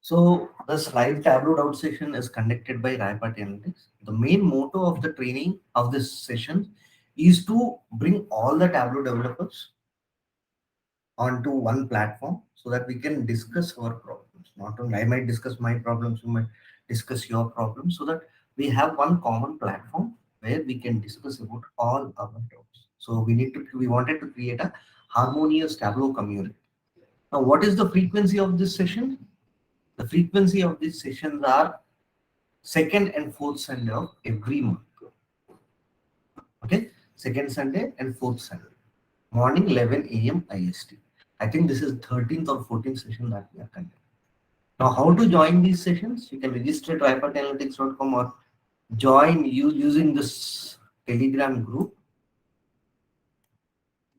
So this live Tableau doubt session is conducted by Rayapati Analytics. The main motto of the training of this session is to bring all the Tableau developers onto one platform so that we can discuss our problems. Not only I might discuss my problems, you might discuss your problems, so that we have one common platform where we can discuss about all our doubts. So we wanted to create a harmonious Tableau community. Now, what is the frequency of this session? The frequency of these sessions are second and fourth Sunday of every month. Okay, second Sunday and fourth Sunday, morning 11 a.m. IST. I think this is 13th or 14th session that we are conducting. Now, how to join these sessions? You can register at rayapatianalytics.com or join you using this Telegram group.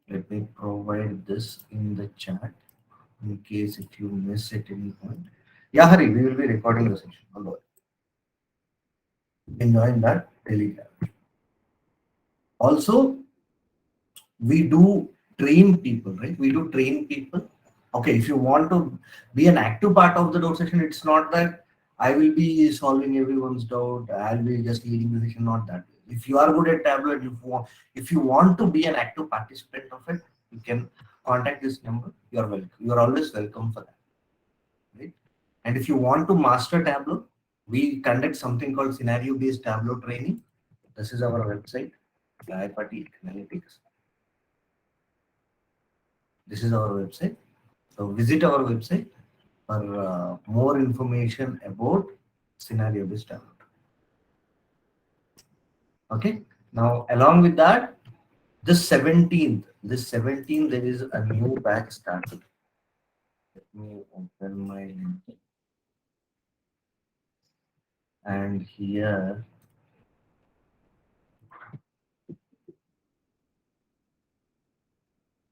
Let me provide this in the chat in case if you miss at any point. Yeah, Hari, we will be recording the session. Although you can join that Telegram. Also, we do train people, right? We do train people. Okay, if you want to be an active part of the doubt session, it's not that I will be solving everyone's doubt, I'll be just leading the session, not that way. If you are good at Tableau, if you want to be an active participant of it, you can contact this number. You are welcome. You are always welcome for that, right? And if you want to master Tableau, we conduct something called scenario-based Tableau training. This is our website, Rayapati Analytics. This is our website. So visit our website for more information about scenario-based Tableau. Okay. Now, along with that, this 17th, there is a new batch starting. Let me open my link. And here,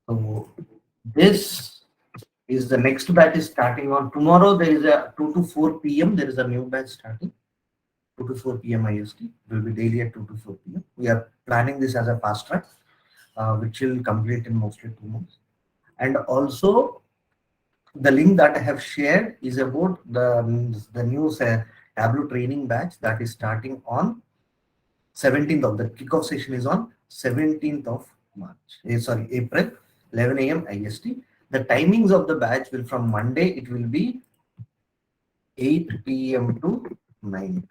so this is the next batch is starting on tomorrow. There is a 2 to 4 p.m. There is a new batch starting. 2 to 4 p.m. IST. It will be daily at 2 to 4 p.m. We are planning this as a fast track, which will complete in mostly 2 months. And also, the link that I have shared is about the new Tableau training batch that is starting on 17th of the kickoff session is on 17th of March. Sorry, April, 11 a.m. IST. The timings of the batch will from Monday, it will be 8 p.m. to 9.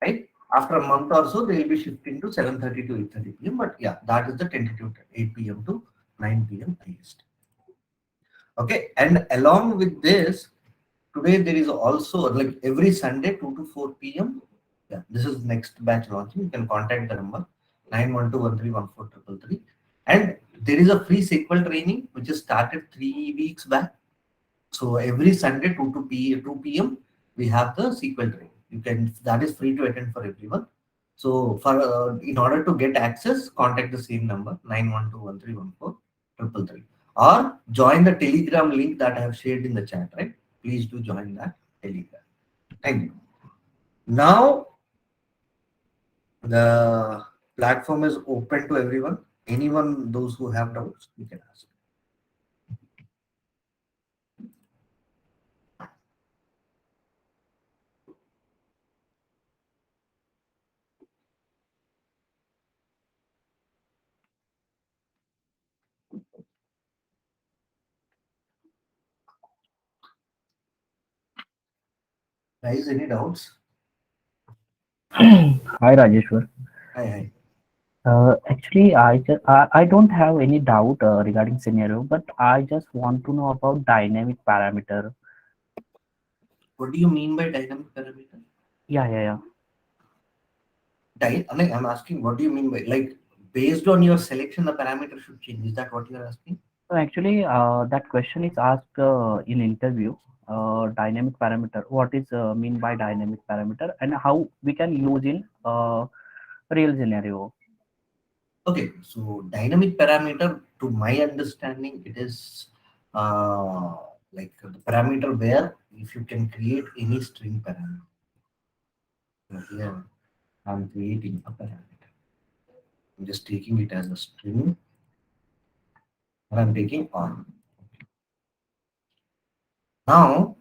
Right? After a month or so, they will be shifting to 7:30 to 8:30 p.m. But yeah, that is the tentative time, 8 p.m. to 9 p.m. IST. Okay, and along with this, today there is also like every Sunday 2 to 4 p.m. Yeah, this is next batch launching. You can contact the number 912131433. And there is a free SQL training which is started 3 weeks back. So every Sunday 2 p.m. we have the SQL training. You can that is free to attend for everyone. So for in order to get access, contact the same number 912131433 or join the Telegram link that I have shared in the chat. Right? Please do join that Telegram. Thank you. Now the platform is open to everyone. Anyone, those who have doubts, you can ask. Guys, any doubts? Hi Rajeshwar. Hi, hi. Actually, I don't have any doubt regarding scenario, but I just want to know about dynamic parameter. What do you mean by dynamic parameter? Yeah. I'm asking, what do you mean by like based on your selection, the parameter should change. Is that what you're asking? So actually, that question is asked in interview. Dynamic parameter. What is mean by dynamic parameter, and how we can use in real scenario? Okay, so dynamic parameter, to my understanding, it is uh, like the parameter where if you can create any string parameter. Here, I'm creating a parameter. I'm just taking it as a string and I'm taking on. Now,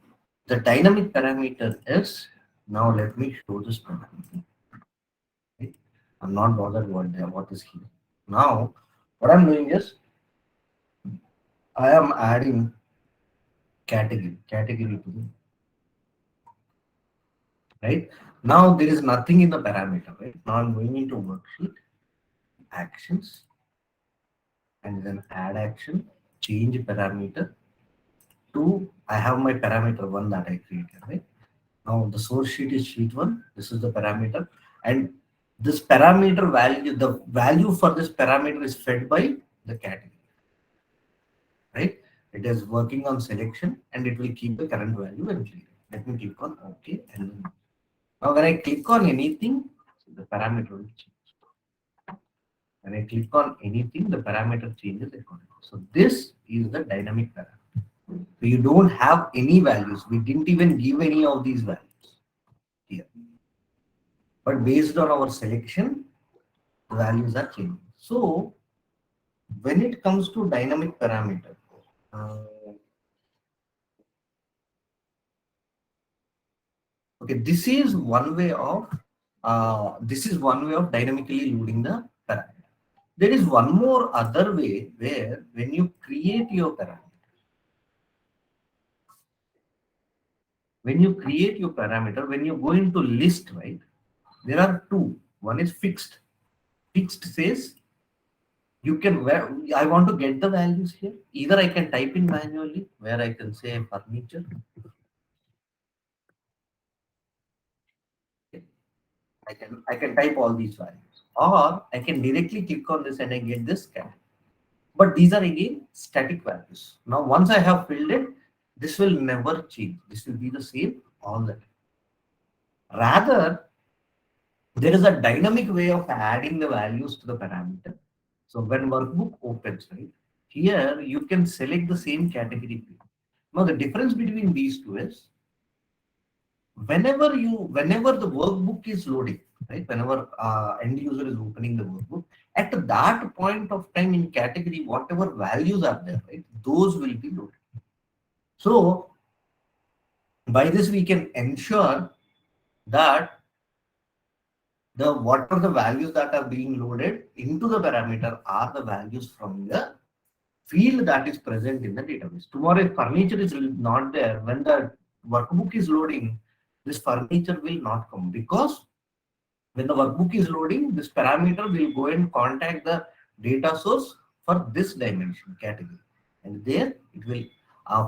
the dynamic parameter is, now let me show this parameter. Right? I'm not bothered what is here. Now, what I'm doing is, I am adding category to the, right? Now there is nothing in the parameter, right? Now I'm going into worksheet, actions, and then add action, change parameter to, I have my parameter one that I created, right? Now the source sheet is sheet one. This is the parameter, and this parameter value, the value for this parameter is fed by the category, right? It is working on selection, and it will keep the current value and clear. Let me click on OK, and then now when I click on anything, the parameter will change. When I click on anything, the parameter changes accordingly. So this is the dynamic parameter. So you don't have any values. We didn't even give any of these values here. But based on our selection, the values are changing. So when it comes to dynamic parameter, uh, okay, this is one way of dynamically loading the parameter. There is one more other way where when you create your parameter, when you go into list, right, there are two. One is fixed. Fixed says you can, where I want to get the values here. Either I can type in manually, where I can say furniture. Okay. I can type all these values, or I can directly click on this and I get this category. But these are again static values. Now once I have filled it, this will never change. This will be the same all the time. Rather, there is a dynamic way of adding the values to the parameter. So when workbook opens, right, here you can select the same category field. Now the difference between these two is, whenever the workbook is loading, right, whenever end user is opening the workbook, at that point of time in category, whatever values are there, right, those will be loaded. So by this we can ensure that the whatever the values that are being loaded into the parameter are the values from the field that is present in the database. Tomorrow, if furniture is not there, when the workbook is loading, this furniture will not come, because when the workbook is loading, this parameter will go and contact the data source for this dimension category, and there it will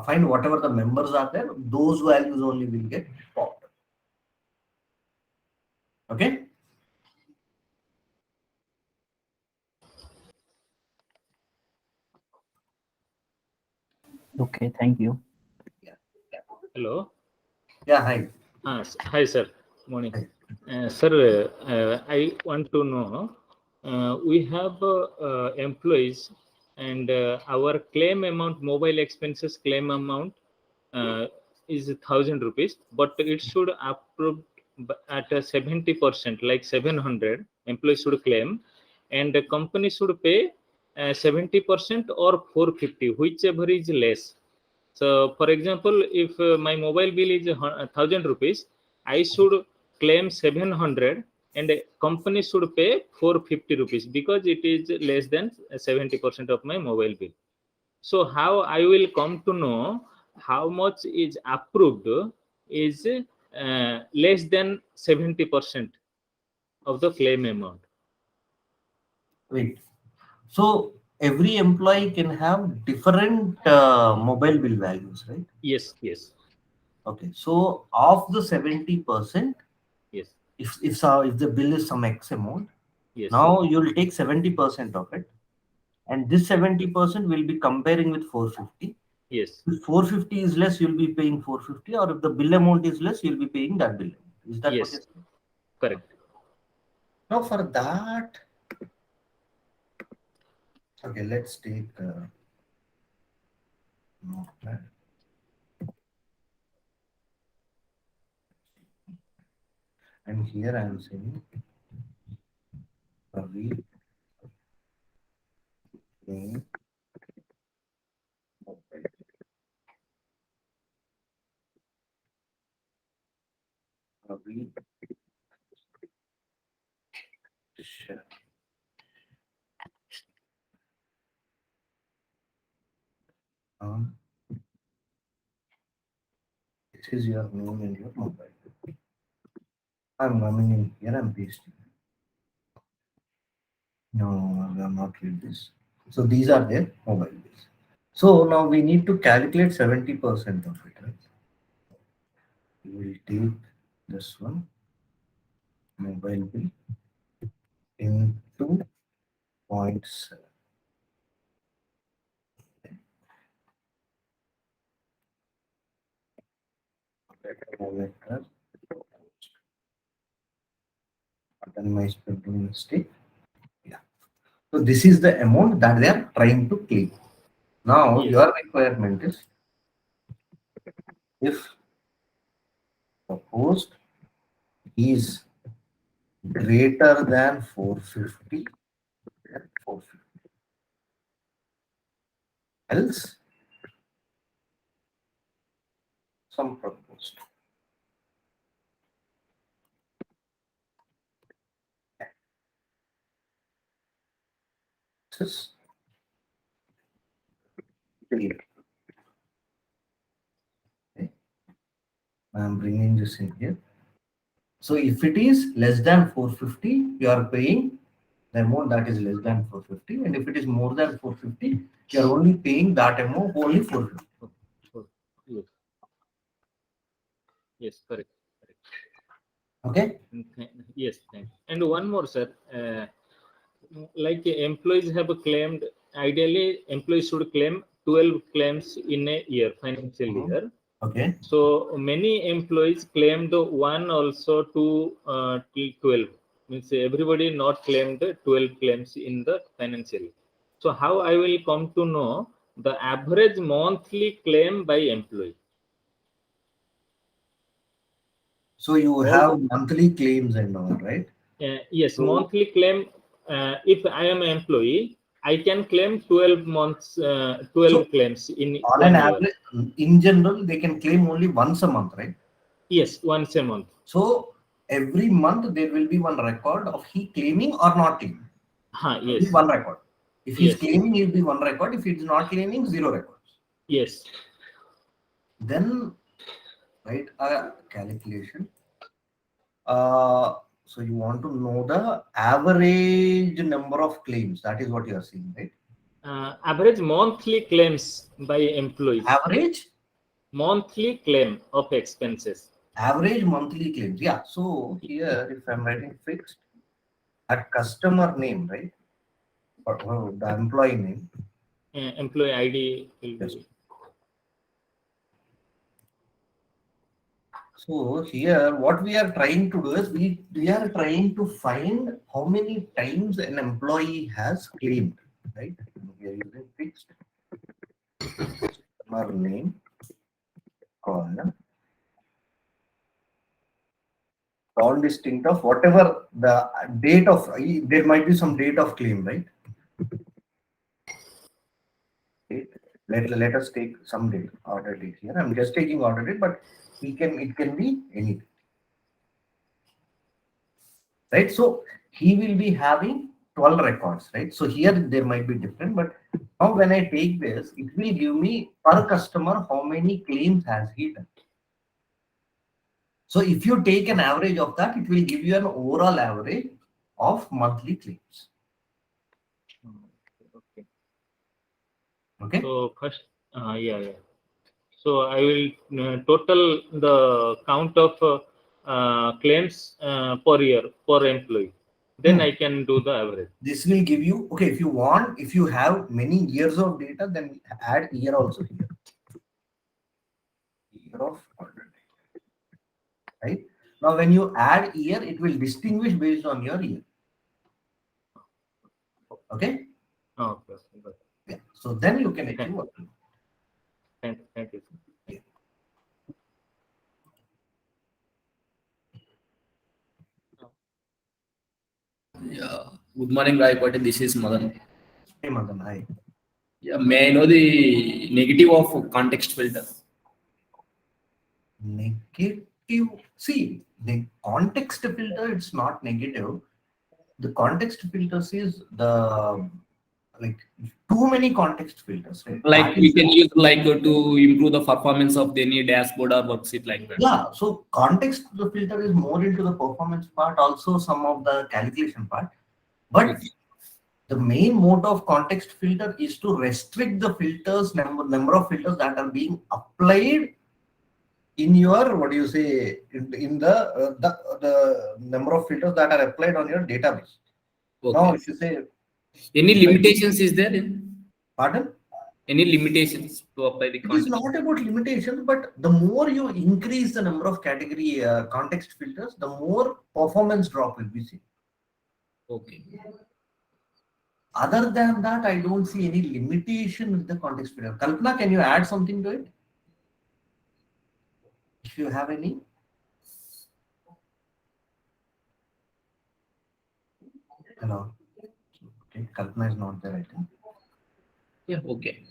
find whatever the members are there. Those values only will get popped. Okay. Okay, thank you. Yeah. Hello. Yeah. Hi. Hi, sir. Morning. Hi. Sir, I want to know, we have employees, and our claim amount, mobile expenses claim amount is 1,000 rupees, but it should approved at a 70%, like 700 employees should claim, and the company should pay 70% or 450, whichever is less. So, for example, if my mobile bill is 1,000 rupees, I should claim 700, and the company should pay 450 rupees, because it is less than 70% of my mobile bill. So, how I will come to know how much is approved is less than 70% of the claim amount? Wait. So every employee can have different mobile bill values, right? Yes, yes, Okay. So of the 70%, yes, if the bill is some X amount, yes, now you'll take 70% of it, and this 70% will be comparing with 450. yes, If 450 is less, you'll be paying 450, or if the bill amount is less, you'll be paying that bill amount. Is that what you're yes, saying? correct. Now for that, okay, let's take notepad. And here I am saying read claim mobile. This is your name and your mobile. I'm coming in here, I'm pasting. No, I'm not read this. So these are their mobile bills. So now we need to calculate 70% of it, right? We will take this one, mobile bill, into 0.7. Done my spelling mistake. Yeah. So this is the amount that they are trying to claim. Now Yes. your requirement is, if supposed is greater than 450, then 450. Else some proposed. This is clear. Okay. I'm bringing this in here. So if it is less than 450, you are paying the amount that is less than 450, and if it is more than 450, you are only paying that amount, only 450. Yes. Yes, correct. Okay. Yes, thanks. And one more, sir. Like employees have claimed, ideally employees should claim 12 claims in a year, financial year. Okay. So many employees claimed one also to till 12. Means everybody not claimed 12 claims in the financial year. So how I will come to know the average monthly claim by employee? So you have monthly claims and all, right? Yes, So, monthly claim. If I am an employee, I can claim 12 months, 12 claims in on one an year. average, in general, they can claim only once a month, right? Yes, once a month. So every month there will be one record of he claiming or not claiming. Yes. Only one record. If he's Yes. claiming, he'll be one record. If he's not claiming, 0 records. Yes. Then write a calculation. So you want to know the average number of claims. That is what you are saying, right? Average monthly claims by employees. Average? Monthly claim of expenses. Average monthly claims. Yeah. So here, if I'm writing fixed, at customer name, right? Or the employee name. Employee ID will Yes. be. So here, what we are trying to do is we are trying to find how many times an employee has claimed, right? We are using fixed customer name column, non-distinct of whatever the date of, there might be some date of claim, right? Let us take some date, order date here. I'm just taking order date, but it can be anything. Right? So he will be having 12 records, right? So here there might be different, but now when I take this, it will give me per customer how many claims has he done. So if you take an average of that, it will give you an overall average of monthly claims. Okay. Okay. So first, yeah. So I will total the count of claims per year per employee. Then I can do the average. This will give you, okay, if you want, if you have many years of data, then add year also here. Year of order date. Right? Now when you add year, it will distinguish based on your year. Okay? Okay. Yeah. So then you can achieve what you want. Thank you. Yeah. Yeah. Good morning, Rayapati. This is Madan. Hey, Madan, hi. Yeah. May I know the negative of context filter? Negative. See, the context filter, it's not negative. The context filters is the like too many context filters, right? Like That we is can use like to improve the performance of any dashboard or worksheet like that. yeah. So context the filter is more into the performance part, also some of the calculation part. But Okay. the main motto of context filter is to restrict the filters number of filters that are being applied in your what do you say in the number of filters that are applied on your database. Now, Okay. if you say, Any if I, limitations is there? pardon, Any limitations to apply the it is context? not about limitations, but the more you increase the number of category context filters, the more performance drop will be seen. Okay. Other than that, I don't see any limitation with the context filter. Kalpana, can you add something to it? If you have any. Hello. Okay, Kalpana is not there, I think. Yeah. Okay.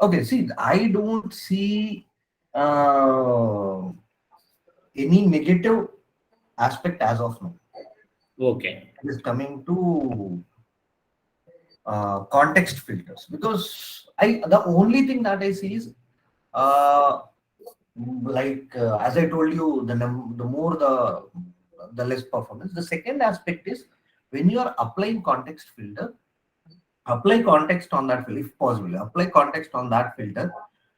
Okay, see, I don't see any negative aspect as of now. Okay. It is coming to context filters because the only thing that I see is uh, as I told you, the more the less performance. The second aspect is when you are applying context filter, apply context on that filter if possible. Apply context on that filter,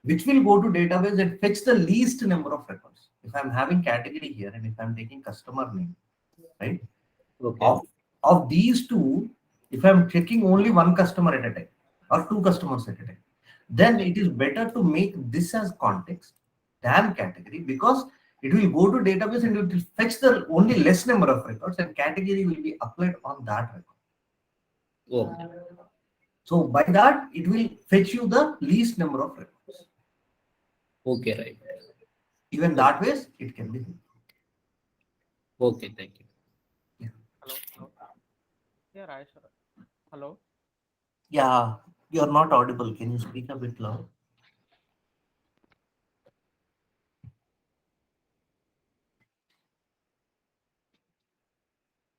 which will go to database and fetch the least number of records. If I'm having category here and if I'm taking customer name, right? Okay. Of these two, if I'm checking only one customer at a time or two customers at a time, then it is better to make this as context than category because it will go to database and it will fetch the only less number of records and category will be applied on that record. Okay. So by that, it will fetch you the least number of records. Okay. Right. Even that ways, it can be done. Okay. Thank you. Hello. Yeah, Rajesh. Hello. Yeah, you're not audible. Can you speak a bit loud?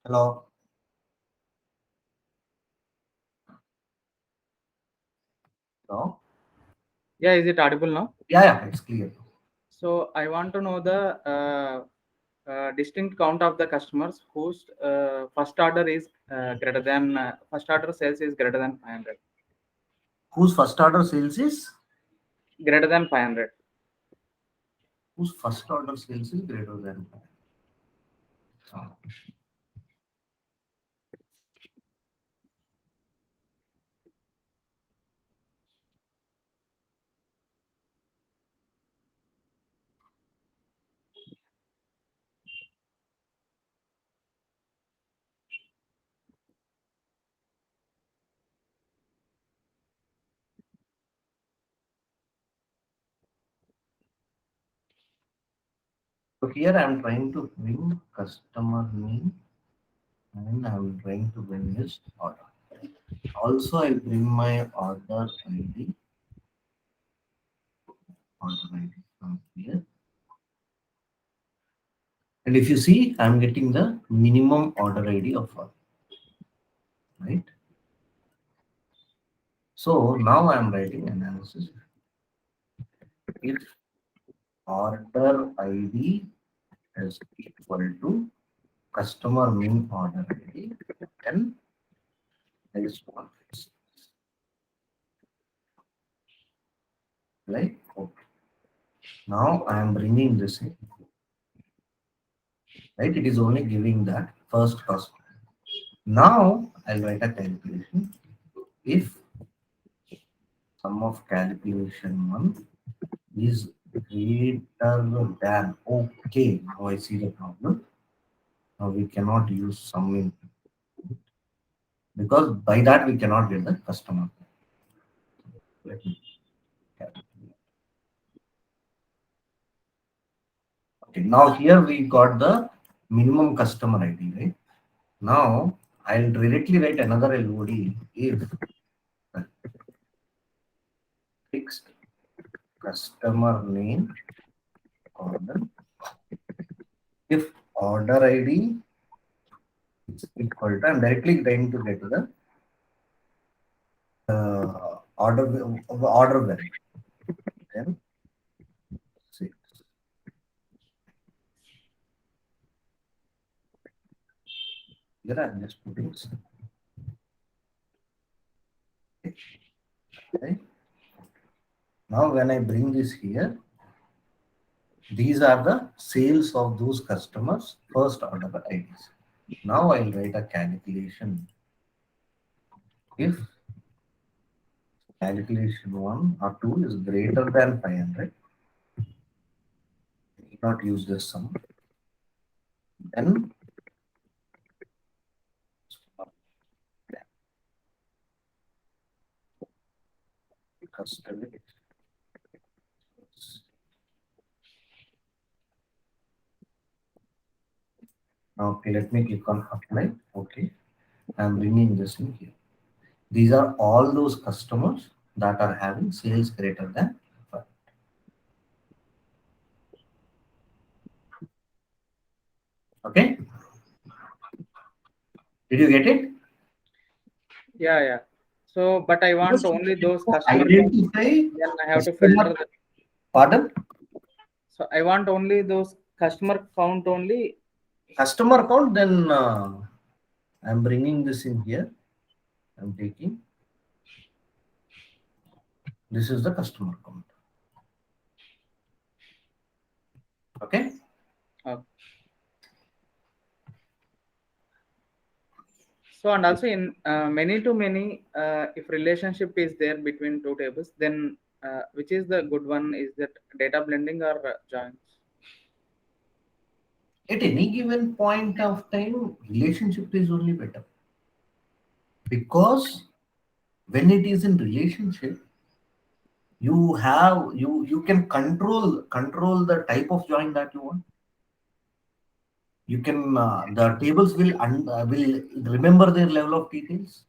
Hello. Hello. Yeah, is it audible now? Yeah, it's clear. So I want to know the distinct count of the customers whose first order is greater than first order sales is greater than 500. Whose first order sales is? Greater than 500. Whose first order sales is greater than 5. So here I'm trying to bring customer name and I'm trying to bring his order. Also, I'll bring my order ID. Order ID from here. And if you see, I'm getting the minimum order ID of all. Right? So now I'm writing analysis. If order ID is equal to customer name order ID, then there is one. Right? Okay. Now I am bringing this in. Right? It is only giving that first cost. Now I'll write a calculation. If sum of calculation 1 is greater than, okay, now I see the problem. Now we cannot use sum in because by that we cannot get the customer. Let me calculate. Okay, now here we got the minimum customer ID, right? Now I'll directly write another LOD if fixed customer name order if order ID is equal to, I'm directly trying to get to the order when. Then 6. Here I'm just putting 7. Okay. Now when I bring this here, these are the sales of those customers first order IDs. Now I'll write a calculation. If calculation 1 or 2 is greater than 500, need not use this sum. Then customer. Okay, let me click on apply. Okay, I'm bringing this in here. These are all those customers that are having sales greater than 5. Okay, did you get it? Yeah. So, but I want First, only those to customer. identify. Then I have to customer- filter. Pardon? So I want only those customer count only. Customer count. Then I'm bringing this in here. I'm taking. This is the customer count. Okay. So and also in many to many, if relationship is there between two tables, then which is the good one? Is that data blending or joins? At any given point of time, relationship is only better, because when it is in relationship, you can control the type of join that you want. You can the tables will remember their level of details,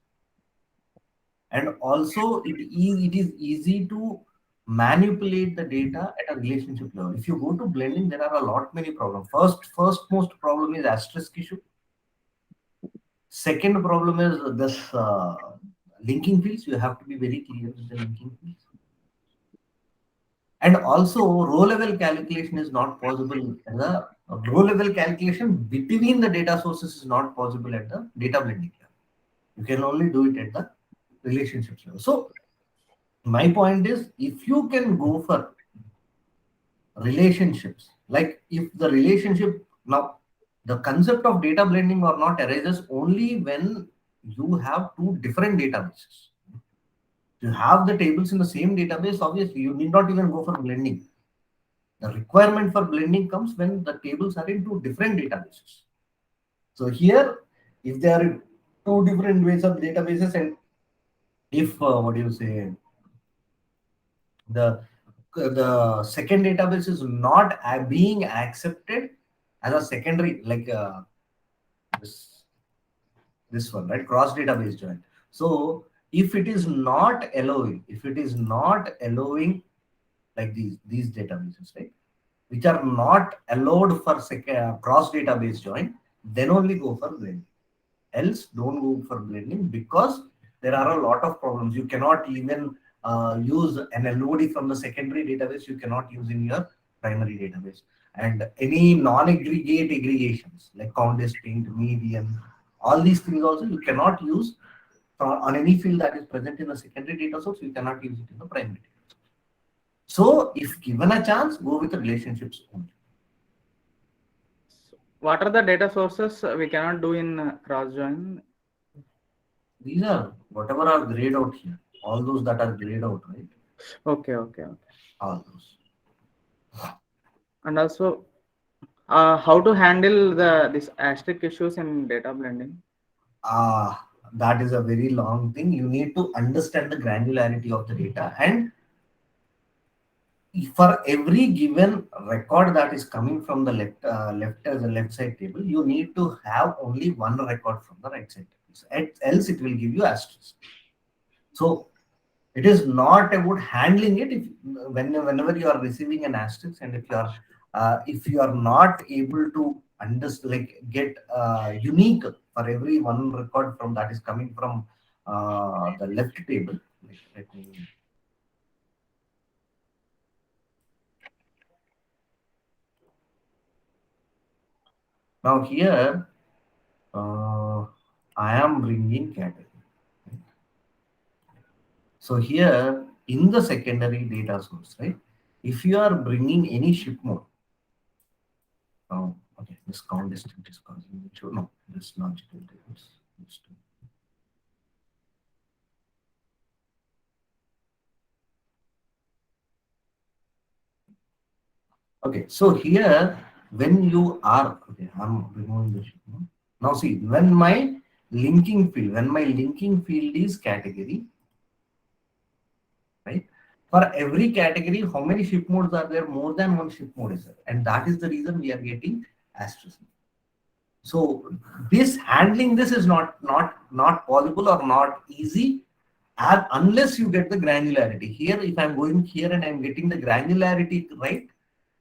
and also it is easy to manipulate the data at a relationship level. If you go to blending, there are a lot many problems. First most problem is asterisk issue. Second problem is this linking fields. You have to be very clear with the linking fields. And also row level calculation is not possible. The row level calculation between the data sources is not possible at the data blending level. You can only do it at the relationships level. So my point is, if you can go for relationships, like if the relationship, now the concept of data blending or not arises only when you have two different databases. You have the tables in the same database, obviously you need not even go for blending. The requirement for blending comes when the tables are in two different databases. So here, if there are two different ways of databases, and if the second database is not being accepted as a secondary, like this one, right? Cross database join. So if it is not allowing, like these databases, right, which are not allowed for cross database join, then only go for blending. Else don't go for blending, because there are a lot of problems. You cannot even use an LOD from the secondary database. You cannot use in your primary database. And any non-aggregate aggregations like count, distinct, median, all these things also you cannot use on any field that is present in the secondary data source. You cannot use it in the primary data source. So if given a chance, go with the relationships only. What are the data sources we cannot do in cross join? These are whatever are grayed out here. All those that are grayed out, right? Okay. All those. And also, how to handle this asterisk issues in data blending? That is a very long thing. You need to understand the granularity of the data, and for every given record that is coming from the left side table, you need to have only one record from the right side table. Else it will give you asterisk. So it is not about handling it. Whenever you are receiving an asterisk, and if you are not able to understand, like get unique for every one record from that is coming from the left table. Let me Now here, I am bringing category. So here in the secondary data source, right? If you are bringing any ship mode, okay, this count distinct is causing the issue. No, this logical tables. Okay, so here when you are, okay, I'm removing the ship mode. Now see, when my linking field is category, right? For every category, how many ship modes are there? More than one ship mode is there, and that is the reason we are getting asterisk. So this handling this is not possible or not easy, unless you get the granularity. Here, if I'm going here and I'm getting the granularity right,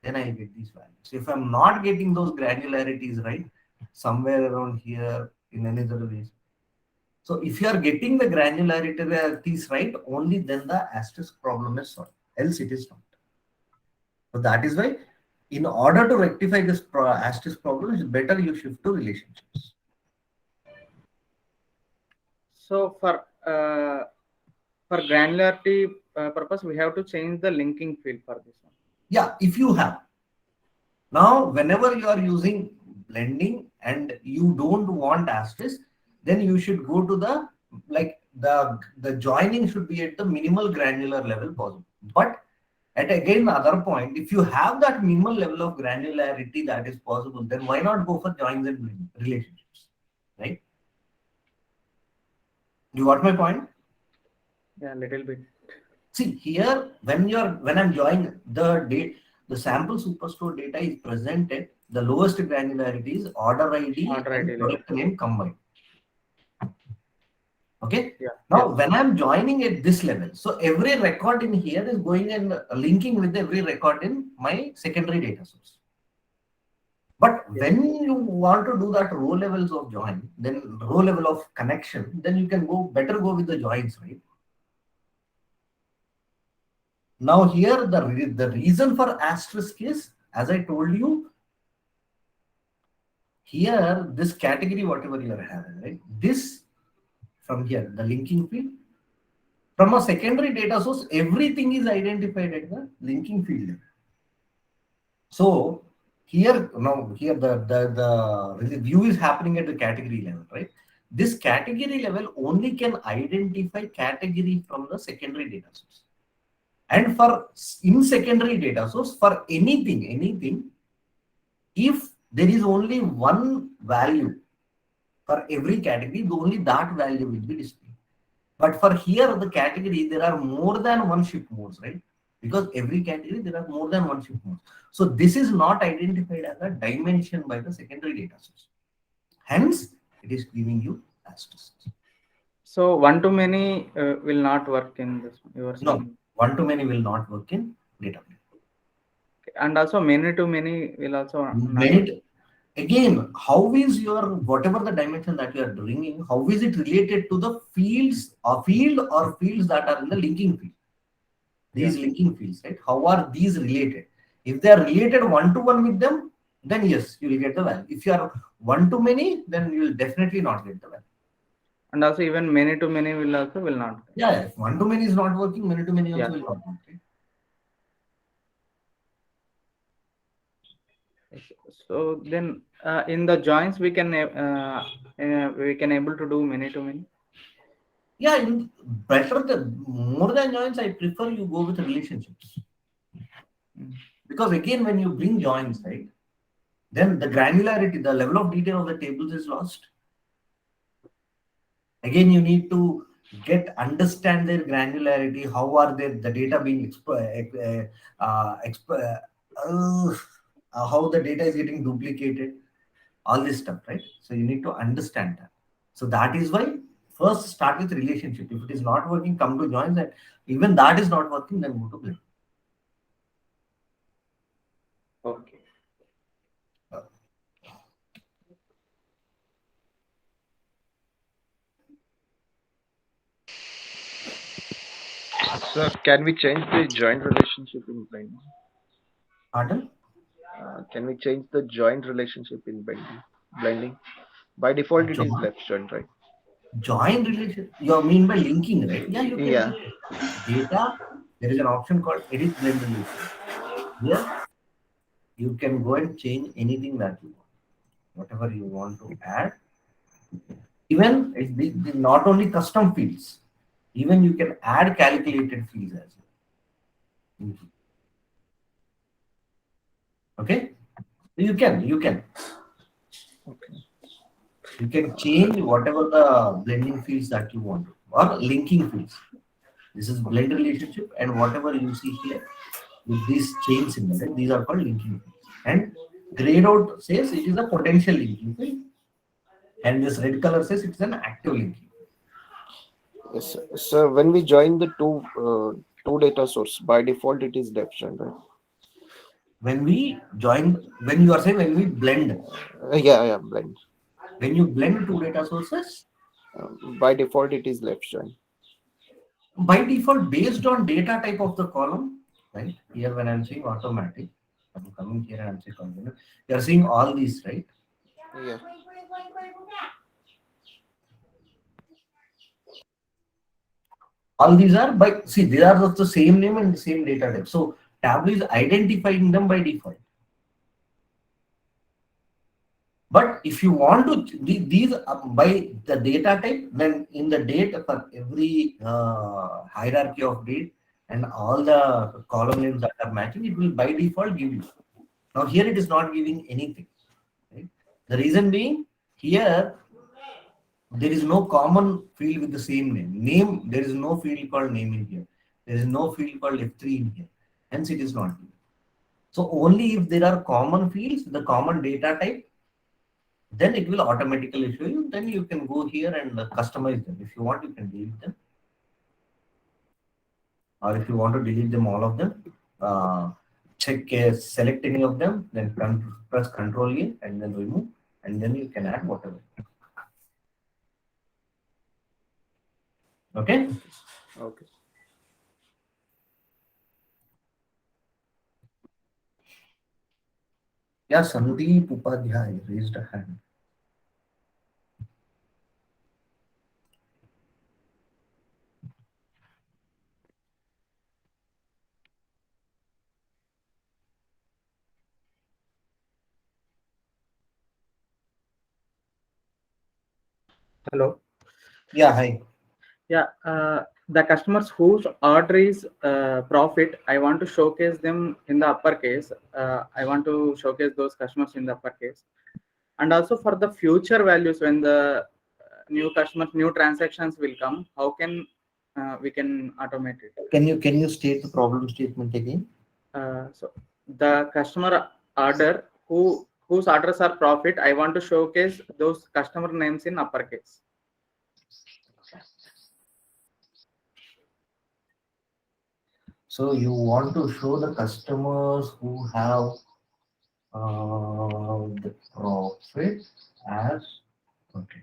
then I get these values. If I'm not getting those granularities right, somewhere around here in another way. So if you are getting the granularities right, only then the asterisk problem is solved. Else it is not. So that is why, in order to rectify this asterisk problem, it's better you shift to relationships. So for granularity purpose, we have to change the linking field for this one. Yeah, if you have. Now, whenever you are using blending and you don't want asterisk, then you should go to the, like the joining should be at the minimal granular level possible. But at again other point, if you have that minimal level of granularity that is possible, then why not go for joins and relationships, right? You got my point? Yeah, a little bit. See here, when I'm joining the sample superstore data is presented, the lowest granularity is order ID and product name combined. Okay. Yeah. Now, when I'm joining at this level, so every record in here is going and linking with every record in my secondary data source. But when you want to do that row levels of join, then row level of connection, then you can better go with the joins, right? Now here, the reason for asterisk is, as I told you, here, this category, whatever you are having, right? This from here, the linking field. From a secondary data source, everything is identified at the linking field level. So here, now here the view is happening at the category level, right? This category level only can identify category from the secondary data source. And for in secondary data source, for anything, if there is only one value for every category, only that value will be displayed. But for here, the category, there are more than one ship modes, right? Because every category, there are more than one ship modes. So this is not identified as a dimension by the secondary data source. Hence, it is giving you asterisks. So one-to-many will not work in this one. You are saying? No, one-to-many will not work in data. And also many-to-many will also many. Again, how is your whatever the dimension that you are bringing? How is it related to the fields or fields that are in the linking field? These linking fields, right? How are these related? If they are related one-to-one with them, then yes, you will get the value. If you are one-to-many, then you will definitely not get the value. And also even many-to-many will not. Yeah, if one-to-many is not working, many-to-many also will not work. Right? So then in the joins we can able to do many-to-many. Yeah, more than joins, I prefer you go with relationships. Because again, when you bring joins, right, then the granularity, the level of detail of the tables is lost. Again, you need to understand their granularity. How are the data being how the data is getting duplicated, all this stuff, right? So you need to understand that. So that is why first start with relationship. If it is not working, come to joins, and even that is not working, then go to blend. Okay. Sir, can we change the joint relationship in binding? Pardon? Can we change the joint relationship in binding? blending? By default, it is Join, left join, right? join relation. You mean by linking, right? Yeah, you can Yeah. link it. Data. There is an option called edit blend relation. Here you can go and change anything that you want, whatever you want to add. Even not only custom fields, even you can add calculated fields as well. Okay, you can Okay. you can change whatever the blending fields that you want or linking fields. This is blend relationship, and whatever you see here with these chains in there, these are called linking fields. And grayed out says it is a potential linking field, and this red color says it's an active linking. Yes, sir. So when we join the two data source, by default it is left join, right? When we join, when you are saying when we blend, Yeah, blend. when you blend two data sources, By default it is left join. by default, based on data type of the column, right? Here, when I'm saying automatic, I'm coming here and I'm saying column. You are seeing all these, right? Yeah. All these are by, see, they are of the same name and the same data type. So Tableau is identifying them by default. But if you want to these by the data type, then in the date for every hierarchy of date and all the column names that are matching, it will by default give you. Now here it is not giving anything. Right? The reason being here there is no common field with the same name. Name, there is no field called name in here. There is no field called F3 in here. Hence it is not given. So only if there are common fields, the common data type, then it will automatically show you. Then you can go here and customize them. If you want, you can delete them. Or if you want to delete them, all of them, check select any of them, then press Control A and then remove, and then you can add whatever. Okay. Okay. Yeah, Sandeep Upadhyay raised a hand. Hello. Yeah, hi. Yeah, the customers whose order is profit, I want to showcase them in the uppercase. I want to showcase those customers in the uppercase. And also for the future values, when the new customers, new transactions will come, how can we can automate it? Can you state the problem statement again? So the customer order whose orders are profit, I want to showcase those customer names in uppercase. So you want to show the customers who have the profit as okay.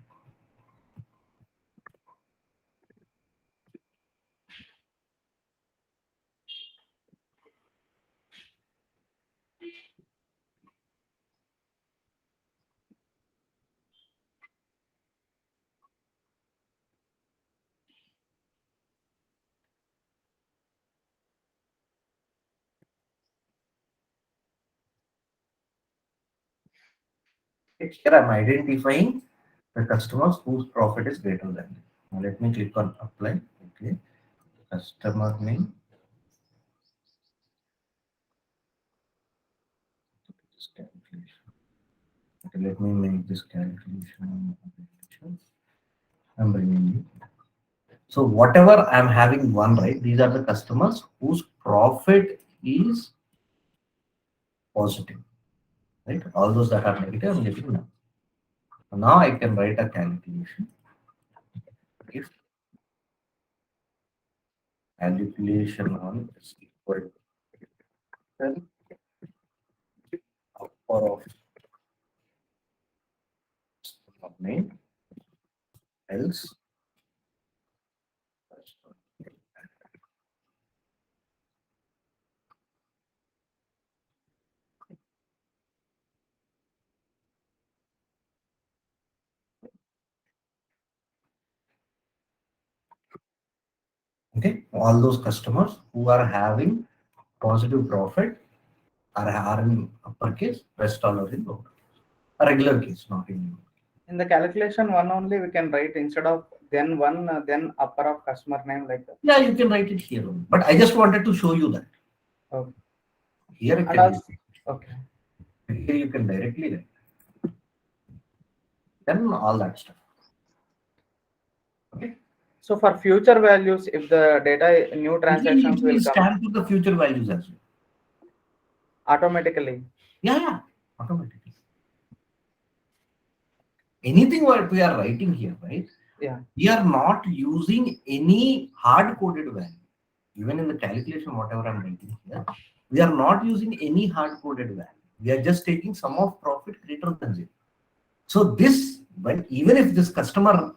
Here I'm identifying the customers whose profit is greater than. Now let me click on apply. Okay, customer name. This calculation. Okay, let me make this calculation. I'm bringing it. So whatever I'm having one, right? These are the customers whose profit is positive, right? All those that are negative, I'm getting none. Now I can write a calculation. If calculation on is equal to upper of name, else Okay, all those customers who are having positive profit are in uppercase, rest all are in lower. A regular case, not in. In the calculation one only we can write instead of then one then upper of customer name like that. Yeah, you can write it here, but I just wanted to show you that. Okay. Here it And can also, be. okay. Here you can directly write. Then all that stuff. Okay. So for future values, if the data new transactions It will will come stand to the future values as well. automatically. Yeah, automatically. Anything what we are writing here, right? Yeah. We are not using any hard-coded value. Even in the calculation, whatever I'm writing here, we are not using any hard-coded value. We are just taking sum of profit greater than 0. So this, when even if this customer,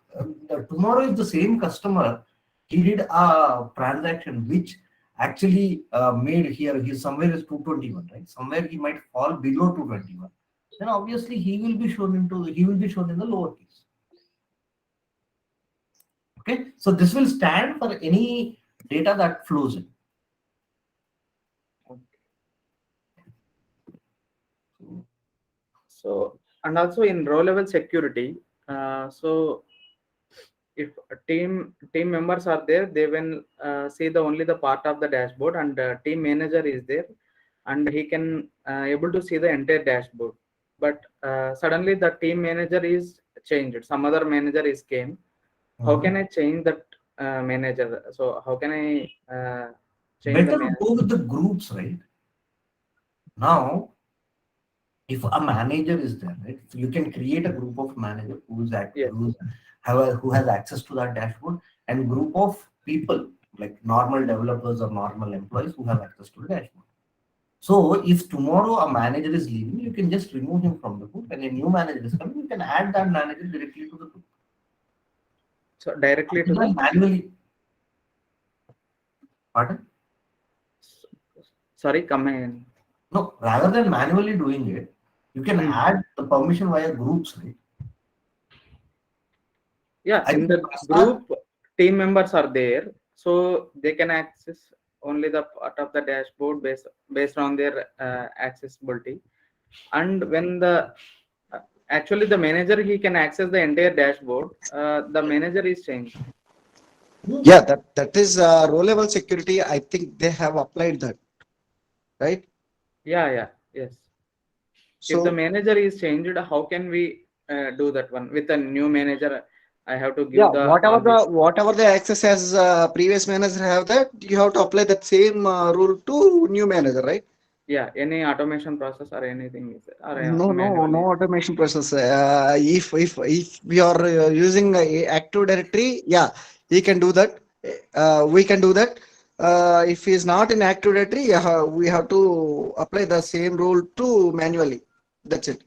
tomorrow if the same customer, he did a transaction which actually made here, he somewhere is 221, right? Somewhere he might fall below 221. Then obviously he will be shown in the lower case. Okay, so this will stand for any data that flows in. So and also in row level security, so if team members are there, they will see the only the part of the dashboard, and team manager is there, and he can able to see the entire dashboard. But suddenly the team manager is changed, some other manager is came. How can I change that manager? So how can I change Better the to manager? go with the groups, right? Now, if a manager is there, right? So you can create a group of manager who has access to that dashboard, and group of people like normal developers or normal employees who have access to the dashboard. So if tomorrow a manager is leaving, you can just remove him from the group, and a new manager is coming, you can add that manager directly to the group. So directly to the manually. Pardon? Sorry, come in. No, rather than manually doing it, you can add the permission via groups, right? Yeah, in the group, team members are there, so they can access only the part of the dashboard based on their accessibility. And when the actually the manager, he can access the entire dashboard. The manager is changed. Yeah, that is row level security. I think they have applied that, right? Yeah, yes. So if the manager is changed, how can we do that one with a new manager? I have to give yeah, the whatever the access as previous manager have, that you have to apply that same rule to new manager, right? Yeah, any automation process or anything is or No manually. automation process. If we are using active directory, yeah, he can do that. We can do that. If he is not in active directory, we have to apply the same rule to manually. That's it.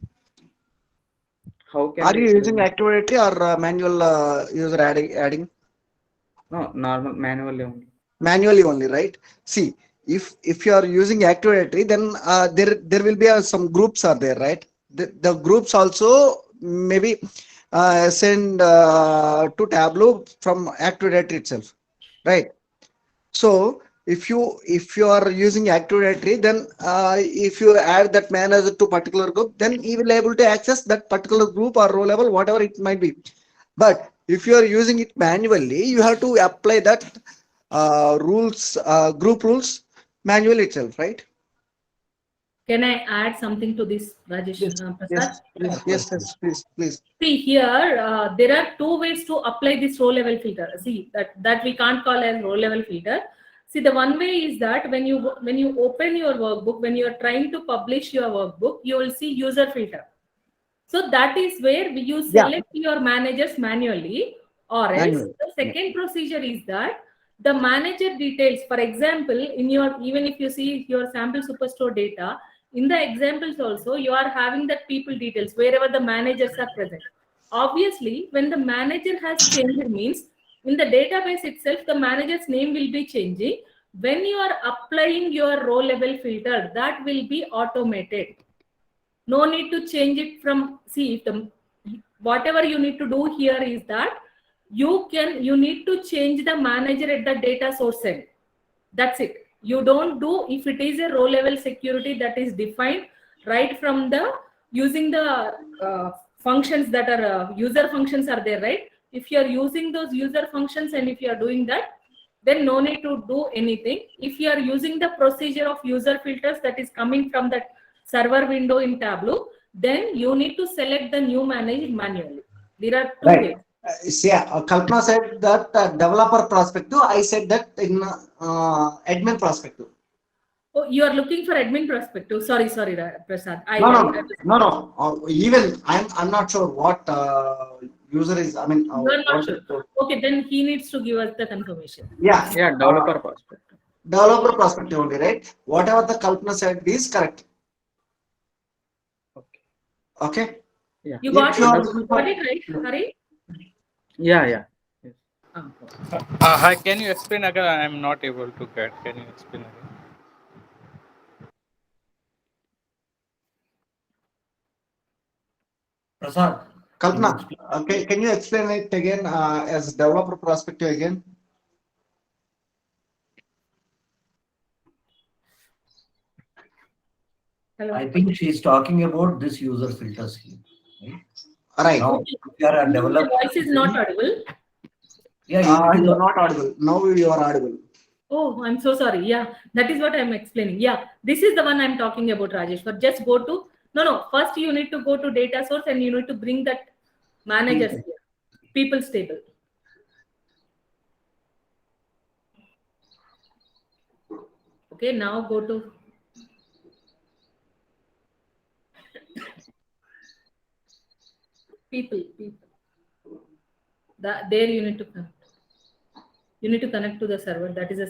How can Are we you do using it? active directory or manual user adding? No, normal manually only. Manually only, right? See, if you are using active directory, then there will be some groups are there, right? The groups also maybe send to Tableau from active directory itself, right? So if you are using active directory, then if you add that manager to particular group, then he will able to access that particular group or row level, whatever it might be. But if you are using it manually, you have to apply that group rules manually itself, right? Can I add something to this, Rajesh? Prasad? Yes, please. See here, there are two ways to apply this row level filter. See that we can't call as row level filter. See, the one way is that when you open your workbook, when you are trying to publish your workbook, you will see user filter. So that is where you select your managers manually, or else the second procedure is that the manager details. For example, in your, even if you see your sample superstore data, in the examples also you are having that people details wherever the managers are present. Obviously, when the manager has changed means in the database itself, the manager's name will be changing. When you are applying your row level filter, that will be automated. No need to change it from, see, whatever you need to do here is that you need to change the manager at the data source end. That's it. You don't do, if it is a row level security that is defined right from the using the functions that are user functions are there, right? If you are using those user functions and if you are doing that, then no need to do anything. If you are using the procedure of user filters that is coming from that server window in Tableau, then you need to select the new manager manually. There are two Right. ways. See, Kalpana said that developer perspective. I said that in admin perspective. Oh, you are looking for admin perspective. Sorry, Prasad. No. Even I'm not sure what user is. I mean, You are not sure. Okay, then he needs to give us the confirmation. Yeah. Yeah, developer perspective. Developer perspective only, right? Whatever the Kalpana said is correct. Okay. Okay. Yeah. You got If you are it? looking Got for- it right, Hari? Yeah. Yes. Hi, can you explain again? I'm not able to get. Can you explain again? Prasad, Kalpana, okay, can you explain it again as developer perspective again? Hello. I think she's talking about this user filters here. Right? Right. Now, if you are a The developer, voice is not audible. yeah, You are not audible. Now you are audible. Oh, I'm so sorry. Yeah, that is what I'm explaining. Yeah, this is the one I'm talking about, Rajesh. But just go to, no. First, you need to go to data source and you need to bring that managers here, people's table. Okay, now go to people. There you need to connect. You need to connect to the server. That is a.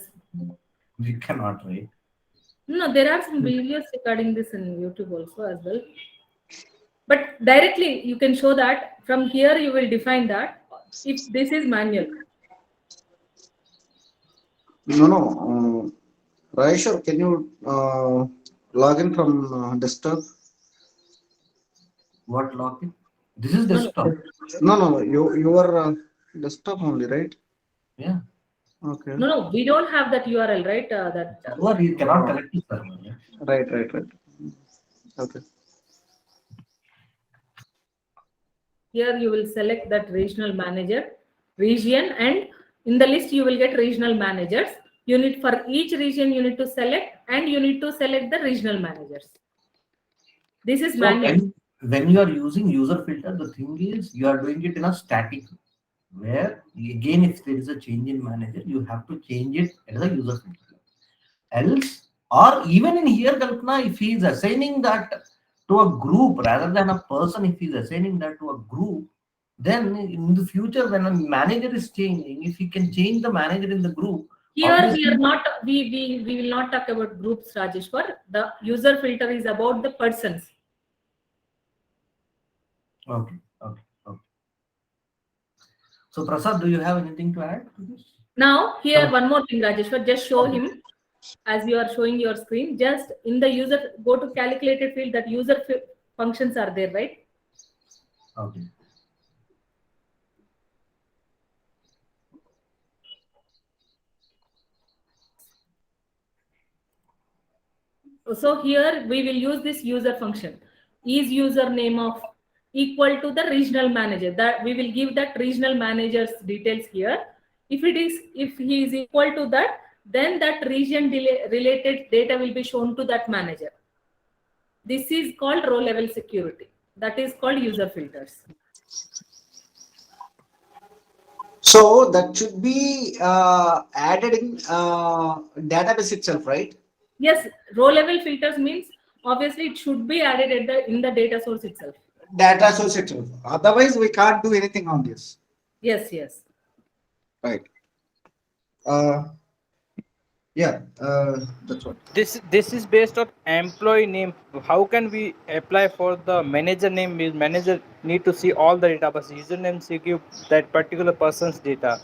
we cannot, right? No, there are some videos regarding this in YouTube also as well. But directly you can show that from here you will define that if this is manual. No. Raishar, can you log in from desktop? What login? This is desktop. No. Your desktop only, right? Yeah. Okay. No, we don't have that URL, right? Server, you cannot connect to server. Yeah? Right. Okay. Here you will select that regional manager, region, and in the list you will get regional managers. You need for each region you need to select and you need to select the regional managers. This is So manual. when you are using user filter, the thing is you are doing it in a static, where again if there is a change in manager, you have to change it as a user filter. Else, or even in here, Kalpana, if he is assigning that to a group rather than a person, if he is assigning that to a group, then in the future when a manager is changing, if he can change the manager in the group. Here we are not, we will not talk about groups, Rajeshwar. The user filter is about the persons. Okay. So Prasad, do you have anything to add to this? Now here one more thing, Rajeshwar, just show him as you are showing your screen. Just in the user, go to calculated field, that user functions are there, right? Okay. So here we will use this user function. Is username of equal to the regional manager, that we will give that regional manager's details here. If he is equal to that, then that region related data will be shown to that manager. This is called row level security. That is called user filters. So that should be added in database itself, right? Yes, row level filters means obviously it should be added in the data source itself. Data source itself. Otherwise, we can't do anything on this. Yes. Right. That's what. This is based on employee name. How can we apply for the manager name? Manager need to see all the data, but username see give that particular person's data.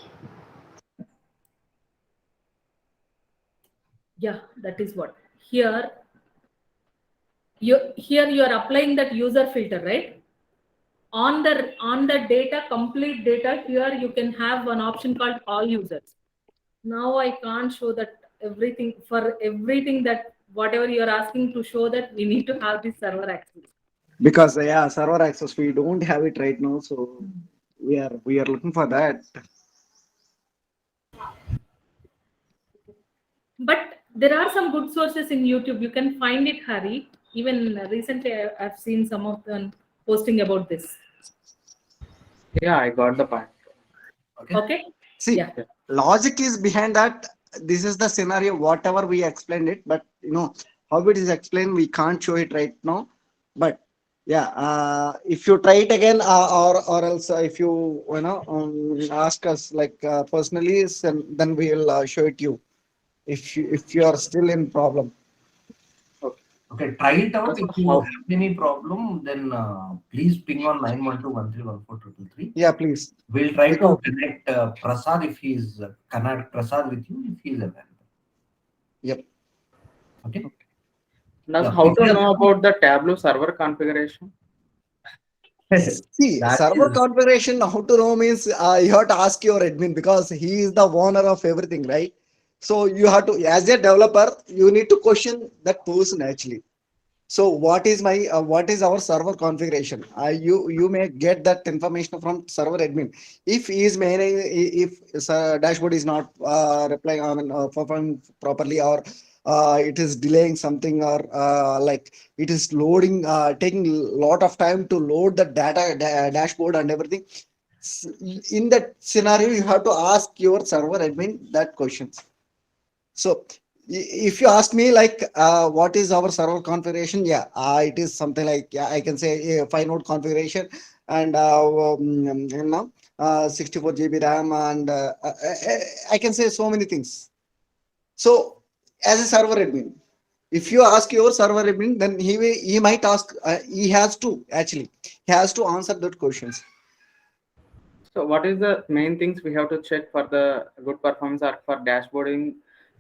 Yeah, that is what. Here you are applying that user filter, right? on the data, complete data, here you can have one option called all users. Now I can't show that everything, for everything that whatever you're asking to show, that we need to have this server access. Because yeah, server access we don't have it right now, so we are looking for that. But there are some good sources in YouTube. You can find it, Hari. Even recently, I've seen some of them posting about this. Yeah, I got the point. Okay. See, Yeah. logic is behind that. This is the scenario, whatever we explained it, but how it is explained, we can't show it right now. But yeah, if you try it again, or else if you ask us like personally, then we will show it you. If you are still in problem. Okay, try it out. Also, If you how- have any problem, then please ping on 912131433. Yeah, please. We'll try to Because- connect Prasad if he's connect Prasad with you if he's available. Yep. Okay. Now, Yeah, how to please. know about the Tableau server configuration? See, That server is- configuration, how to know means you have to ask your admin because he is the owner of everything, right? So you have to, as a developer, you need to question that person actually. So what is what is our server configuration? You may get that information from server admin. If he is managing, if dashboard is not replying, performing properly, or it is delaying something, or like it is loading, taking a lot of time to load the data dashboard and everything. In that scenario, you have to ask your server admin that questions. So if you ask me like what is our server configuration, yeah, it is something like, yeah, I can say a 5 node configuration, and 64 GB RAM, and I can say so many things. So as a server admin, if you ask your server admin, then he might ask, he has to answer that questions. So what is the main things we have to check for the good performance or for dashboarding?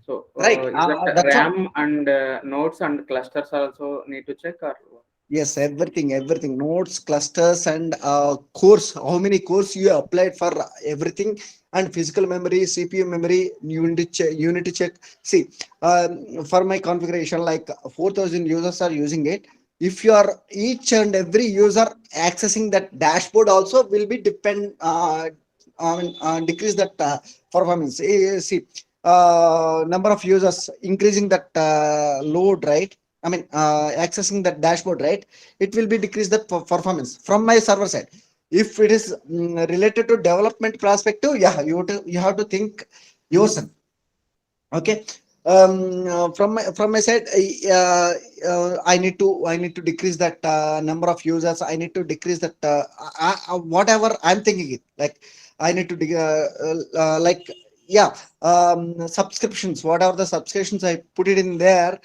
So Right, is that that's what. RAM and nodes and clusters also need to check, or what? Yes, everything, nodes, clusters, and cores. How many cores you applied for everything, and physical memory, CPU memory, you need to check. See, for my configuration, like 4,000 users are using it. If you are each and every user accessing that dashboard, also will be decrease that performance. See, number of users increasing that load, right? I mean, accessing that dashboard, right? It will be decrease the performance from my server side. If it is related to development perspective, yeah, you have to think yourself. Okay. From my side, I need to decrease that number of users. I need to decrease that whatever I'm thinking it. Like I need to like, yeah, subscriptions. Whatever the subscriptions I put it in there,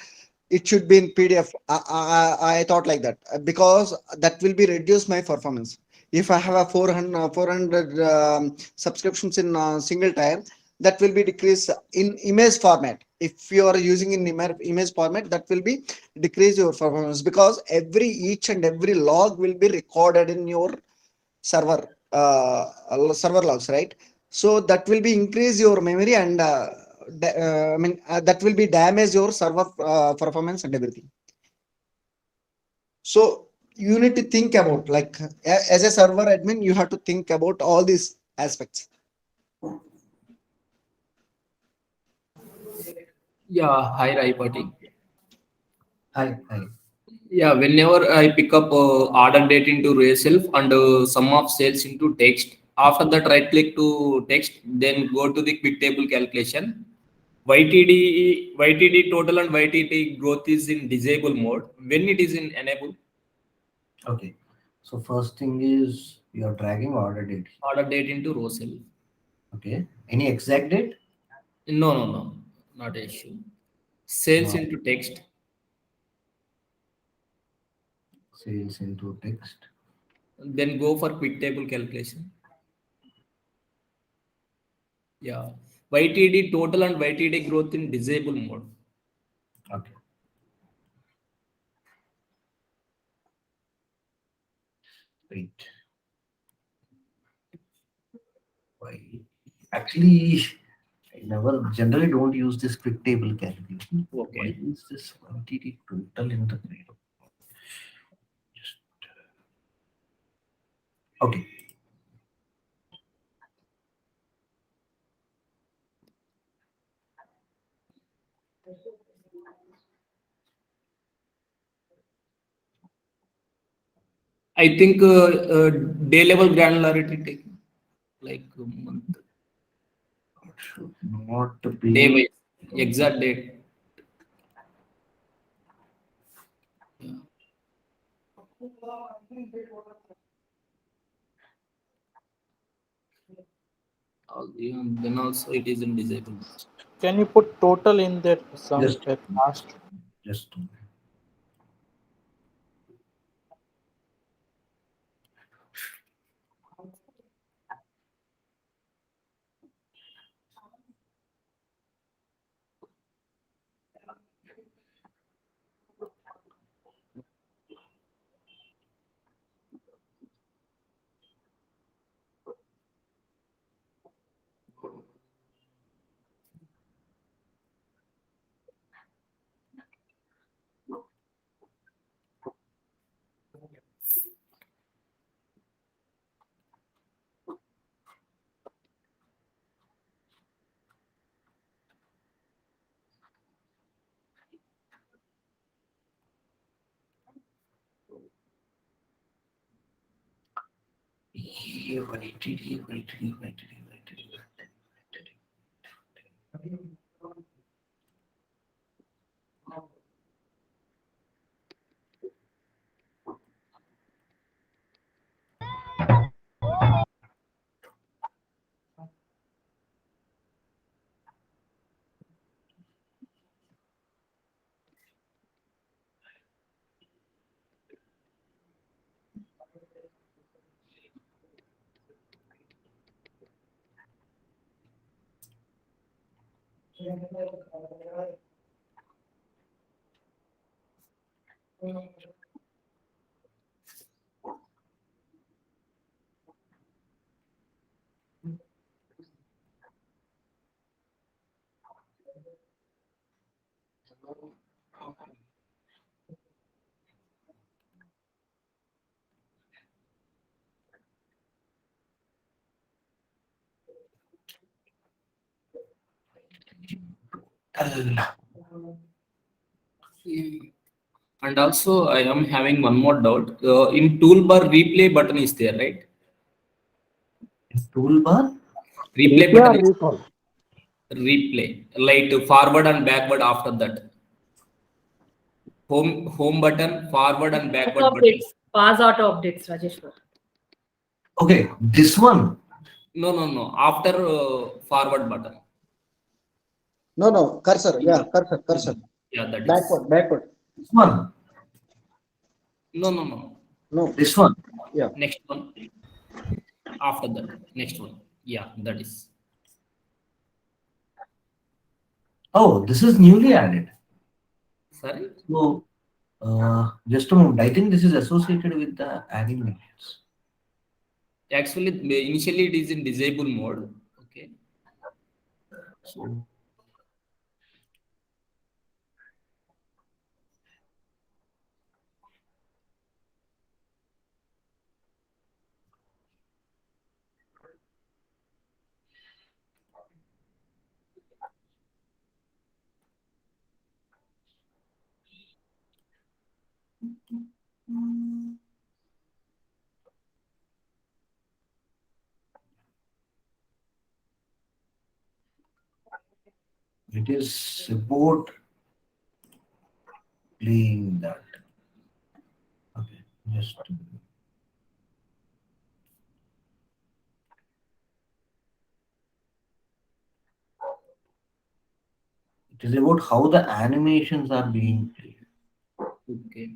it should be in PDF. I thought like that because that will be reduce my performance. If I have a 400 subscriptions in a single time, that will be decreased in image format. If you are using in image format, that will be decrease your performance because each and every log will be recorded in your server server logs, right? So that will be increase your memory, and that will be damage your server performance and everything. So you need to think about, like, as a server admin, you have to think about all these aspects. Yeah, hi Rayapati. Hi. Yeah, whenever I pick up order date into Rayself and sum of sales into text, after that right click to text, then go to the quick table calculation. YTD total and YTD growth is in disable mode. When it is in enable, Okay. So first thing is you are dragging order date. order date into Rayself. Okay. Any exact date? No, not an issue. Sales No. into text. Sales into text. Then go for quick table calculation. Yeah, YTD total and YTD growth in disable mode. Okay. Wait. Actually, I never generally don't use this quick table calculation. Why Okay. is this quantity total in the grade? Just okay. I think day level granularity take like a month, Should not day be. wise, exact date. Yeah. Yeah, then also it is in disabled. Can you put total in there Just somewhere last? just And also, I am having one more doubt. In toolbar, replay button is there, right? toolbar. Replay button is replay, like forward and backward after that. Home button, forward and backward Auto button. updates, pass auto updates, Rajesh. Okay, this one. No. After forward button. No, cursor. Yeah, cursor. Yeah, that is. Backward. This one. No. No, This one. yeah. Next one. After that, next one. Yeah, that is. Oh, this is newly added. Sorry. So, just a moment. I think this is associated with the animations. Actually, initially it is in disable mode. Okay. So, it is about playing that. Okay, just. It is about how the animations are being played. Okay.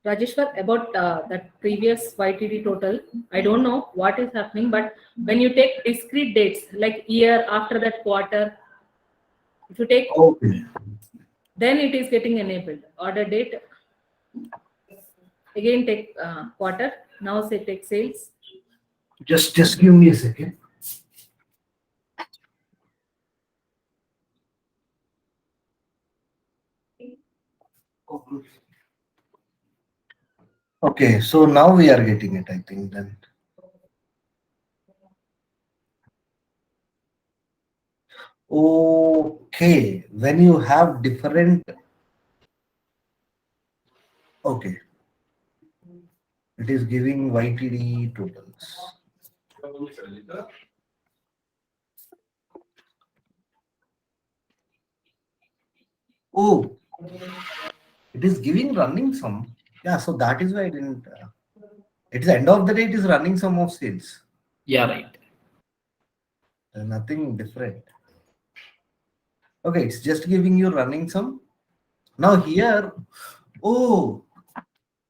Rajeshwar, about that previous YTD total, I don't know what is happening, but when you take discrete dates like year after that quarter, if you take, Okay. then it is getting enabled. Order date, again take quarter, now say take sales. Just give me a second. Okay, so now we are getting it, I think then. Okay, when you have different, okay, it is giving YTD totals. Oh, it is giving running sum. Yeah, so that is why I didn't. It is end of the day, it is running sum of sales. Yeah, right. There's nothing different. Okay, it's just giving you running sum. Now here, oh,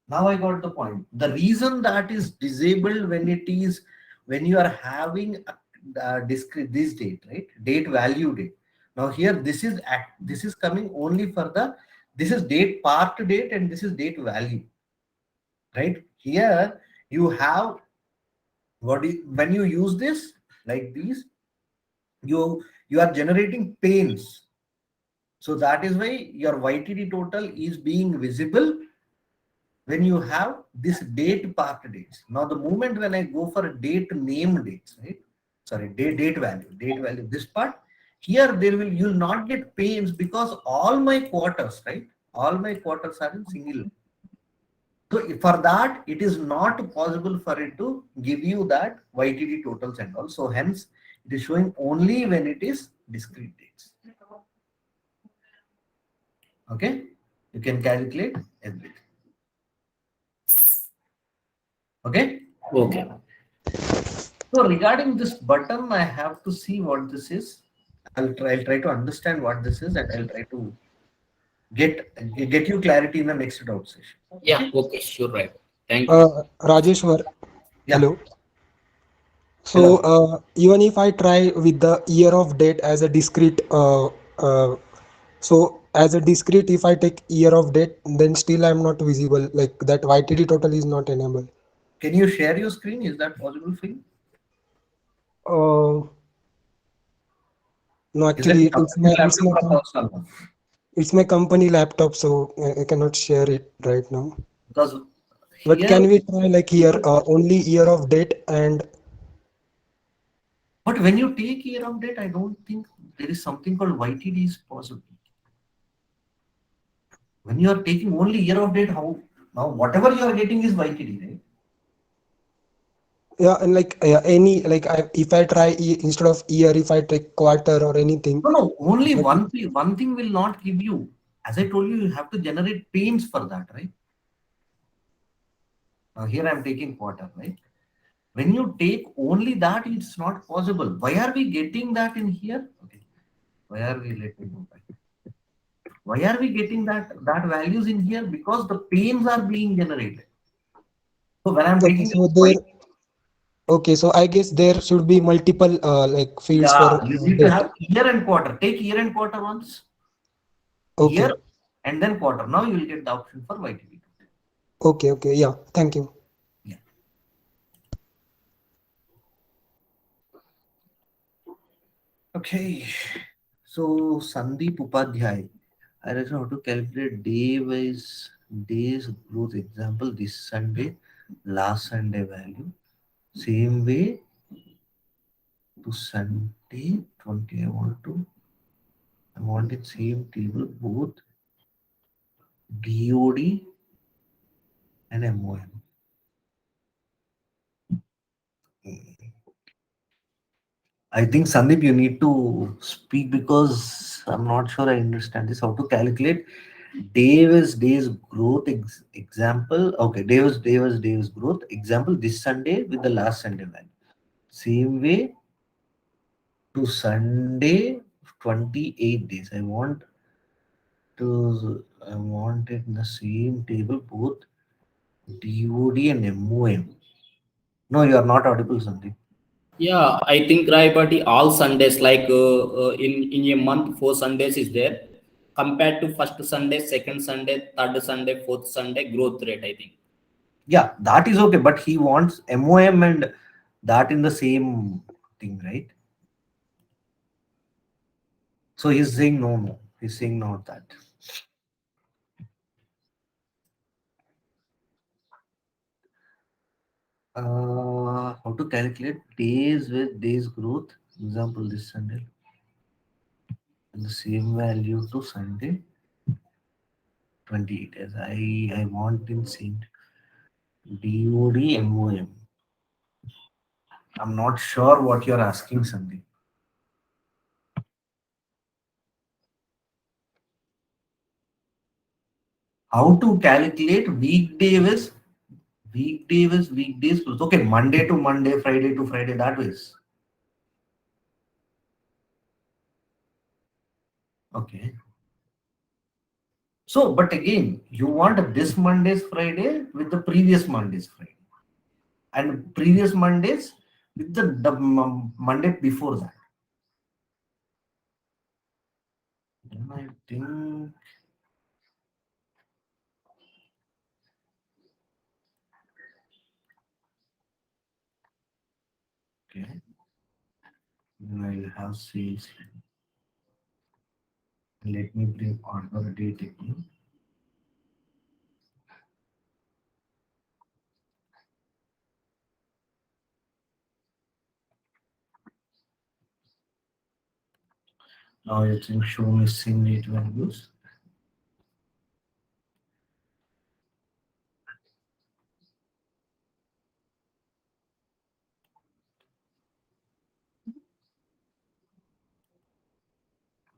now I got the point. The reason that is disabled when you are having a discrete this date, right? Date value date. Now here this is coming only for this is date part date and this is date value, right? Here you have when you use this like these, you are generating panes. So that is why your YTD total is being visible when you have this date part dates. Now the moment when I go for a date name dates, right? Sorry, date value, this part, here you'll not get pains because all my quarters, right? All my quarters are in single. So for that, it is not possible for it to give you that YTD totals and all. So hence it is showing only when it is discrete dates. Okay, you can calculate everything. Okay. Okay. So regarding this button, I have to see what this is. I'll try to understand what this is, and I'll try to get you clarity in the next doubt session. Yeah. Okay. Sure. Right. Thank you. Rajeshwar, Yeah. hello. So Hello. even if I try with the year of date as a discrete, so as a discrete, if I take year of date, then still I'm not visible. Like that YTD total is not enabled. Can you share your screen? Is that possible for you? No, Is it actually, company laptop or personal one? it's my company laptop, so I cannot share it right now. Because But here, can we try like here only year of date and but when you take year of date, I don't think there is something called YTD is possible. When you are taking only year of date, how now whatever you are getting is YTD, right? yeah, and like any like if I try instead of year, if I take quarter or anything. No, only But one thing will not give you. As I told you, you have to generate panes for that, right? Now here I am taking quarter, right? When you take only that, it's not possible. Why are we getting that in here? Okay. Why are we, let me go back. Why are we getting that values in here? Because the panes are being generated. So when I'm okay, taking so there. Okay, so I guess there should be multiple like fields for you need to date. have year and quarter. Take year and quarter once. Okay. Year and then quarter. Now you will get the option for YTD. Okay, okay, yeah, thank you. Yeah. Okay. So Sandeep Upadhyay, I don't know how to calculate days growth. Example, this Sunday, last Sunday value. Same way to Sunday 20. I want it same table, both DOD and MOM. I think Sandeep, you need to speak because I'm not sure I understand this. How to calculate days growth example. Okay, days growth example this Sunday with the last Sunday value. Same way to Sunday 28 days. I want it in the same table both DOD and MOM. No, you are not audible, Sandeep. Yeah, I think Rayapati all Sundays, like in a month, 4 Sundays is there. Compared to first Sunday, second Sunday, third Sunday, fourth Sunday, growth rate, I think. Yeah, that is okay, but he wants MOM and that in the same thing, right? So he's saying no. He's saying not that. How to calculate days with days growth? Example, this Sunday. And the same value to Sunday 28 as I want in same DOD MOM. I'm not sure what you're asking, Sandeep. How to calculate weekdays weekdays plus. Okay, Monday to Monday, Friday to Friday, that ways. Okay. So, but again, you want this Monday's Friday with the previous Monday's Friday. And previous Mondays with the Monday before that. Then I think okay. Then I'll have sales. Let me bring order date again. Now you think show missing date values.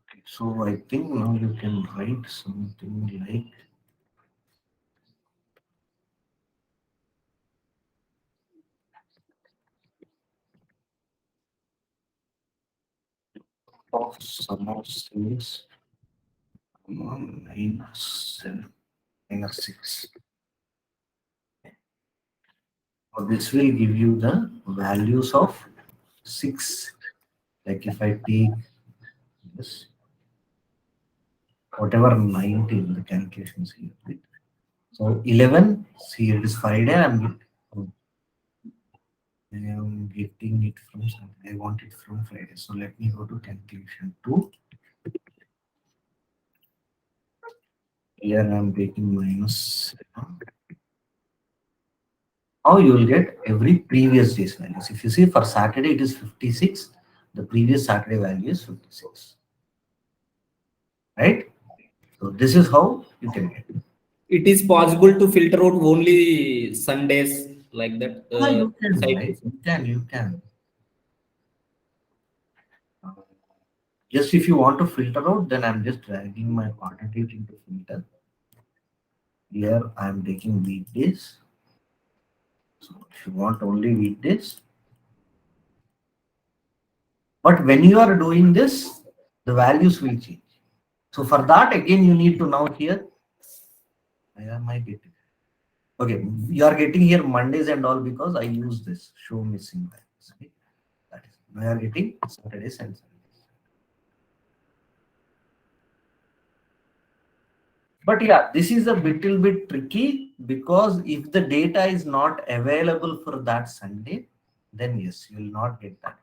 Okay, so I think now you can write something like of sum of sales minus 6. Now this will give you the values of 6. Like if I take this, whatever 19, the calculations here. Right? So 11, see it is Friday. I'm getting it from Sunday. I want it from Friday. So let me go to calculation 2. Here I'm taking minus 7. Now you will get every previous day's values. If you see for Saturday it is 56, the previous Saturday value is 56. Right? So this is how you can get. It is possible to filter out only Sundays like that. You can, cycle. right? You can. Just if you want to filter out, then I'm just dragging my order date into filter. Here I'm taking weekdays. So if you want only weekdays. But when you are doing this, the values will change. So for that, again, you need to now here. Where am I getting? Okay, you are getting here Mondays and all because I use this show missing values. Okay? That is, we are getting Saturdays and Sundays. But yeah, this is a little bit tricky because if the data is not available for that Sunday, then yes, you will not get that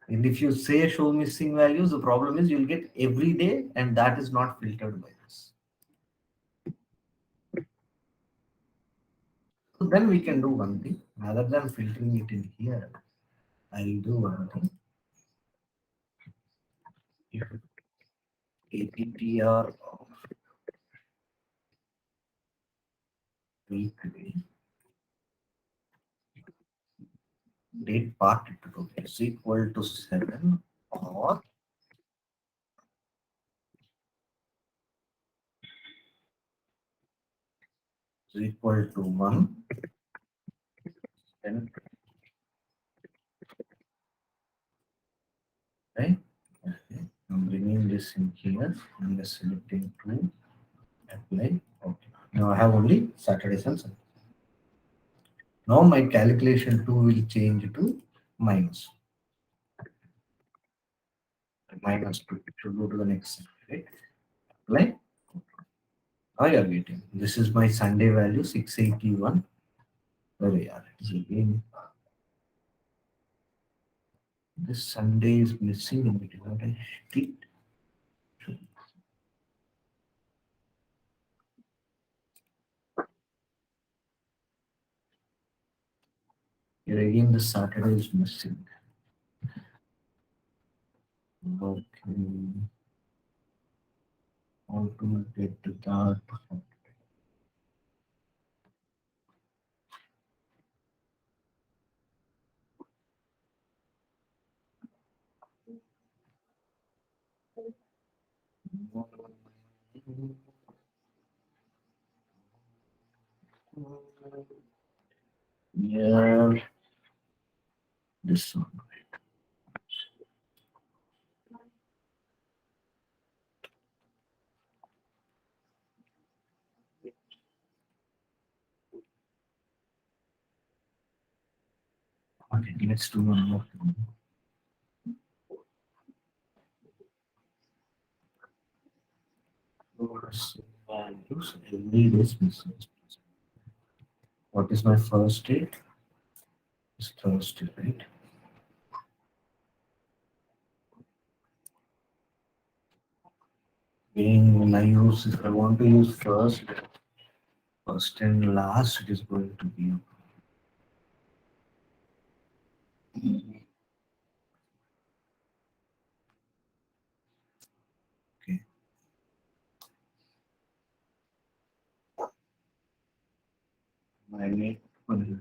value. And if you say show missing values, the problem is you'll get every day and that is not filtered by this. So then we can do one thing. Rather than filtering it in here, I'll do one thing. If APTR of weekly date part is equal to 7 or is equal to 1, then right? Okay. I'm bringing this in here. I'm just selecting 2, apply. Now I have only Saturdays and Sundays. Now my calculation 2 will change to minus. Minus 2. It should go to the next cell, right? Apply. Now you are getting. This is my Sunday value 681. Where we are. It is again. This Sunday is missing in the divided sheet. Here again the Saturday is missing. Okay. How to get to that? Yeah, this one. Okay, let's do one more. Values every day is missing. What is my first date? It's Thursday, right? When I use, if I want to use first and last, it is going to be okay. I need I need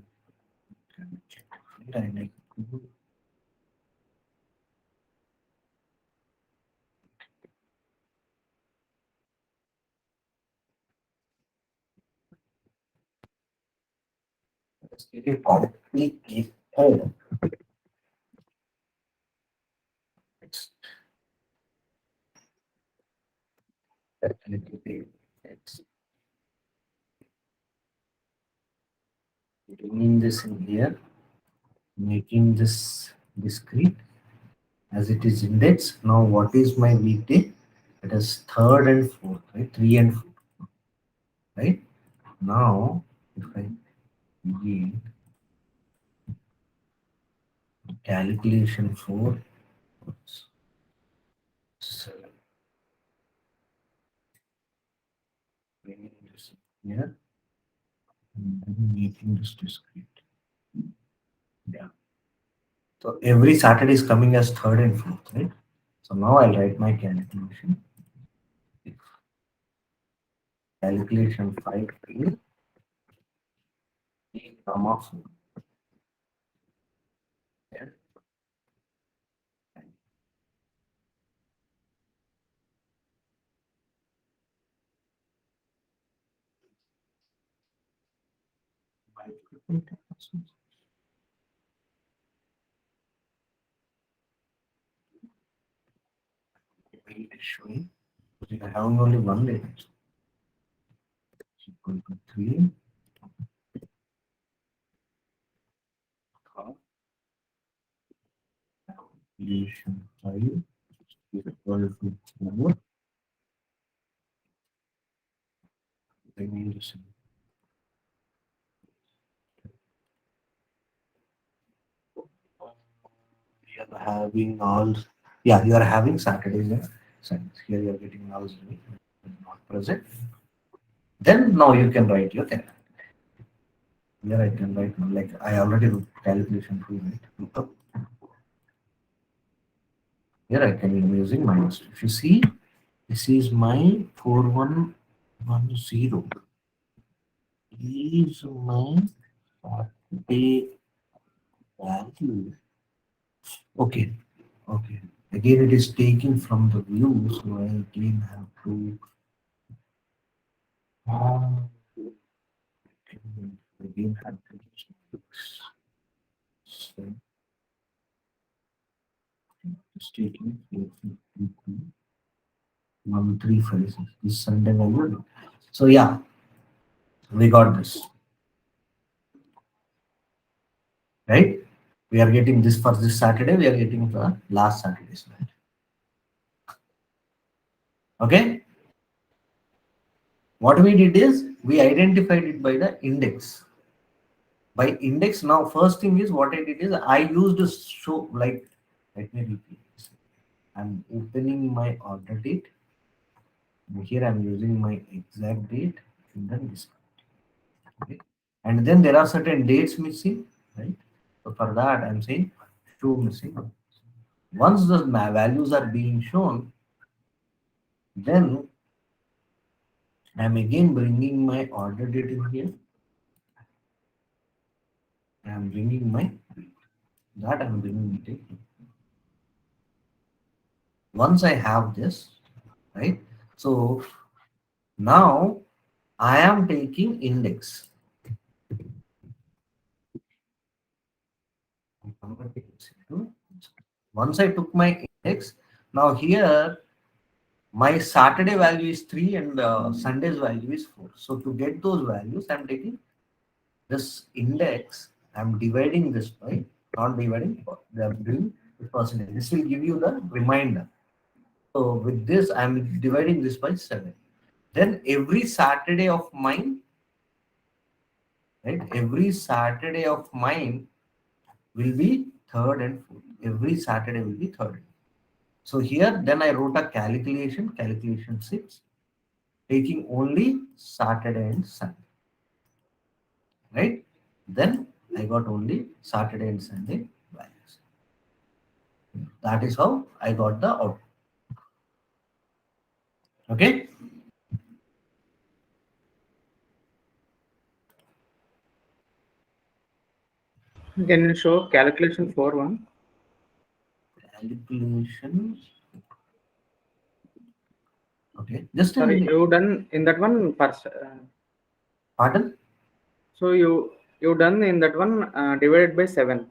let's get it completely. Oh, it's definitely it's bringing this in here, making this discrete as it is index. Now, what is my weekday? It is third and fourth, right? 3 and 4, right? Now, if I begin calculation for 7, bringing this here, and then making this discrete. Yeah. So every Saturday is coming as third and fourth, right? So now I'll write my calculation. Calculation 5 is comma 4. Yeah. It is showing. We are having only one day. It's equal to 3. Calculation 5 is equal to 4. Bringing this in. We are having all, yeah, you are having Saturdays and Sundays. Here you are getting all not present. Then now you can write your calculation. Here I can write like I already wrote calculation through it. Here I can be using minus 2. If you see, this is my 4110. Is my Saturday value. Okay. Okay. Again, it is taking from the view, so I again have to again have to so it's taking 1356 this Sunday value. So yeah, We got this, right? We are getting this for this Saturday. We are getting for last Saturday's value. Okay. What we did is we identified it by the index. By index, now first thing is what I did is I used to show, like, let me repeat this. I'm opening my order date. Here I'm using my exact date and then this. Okay. And then there are certain dates missing, right? So for that I'm saying show missing. Once the values are being shown, then I'm again bringing my order date in here. I'm bringing my that I'm bringing it in. Once I have this, right? So now I am taking index. Once I took my index, now here my Saturday value is 3 and Sunday's value is 4. So to get those values, I'm taking this index, I'm dividing this by, not dividing, I'm doing the percentage. This will give you the reminder. So with this, I'm dividing this by 7. Then every Saturday of mine, right? Every Saturday of mine will be 3rd and 4th. Every Saturday will be 3rd. So here, then I wrote a calculation 6, taking only Saturday and Sunday, right? Then I got only Saturday and Sunday values. That is how I got the output. Okay. Can you show calculation 4.1? Calculation. Okay. Just a Sorry, minute. you done in that one first. Pardon? So you done in that one divided by 7.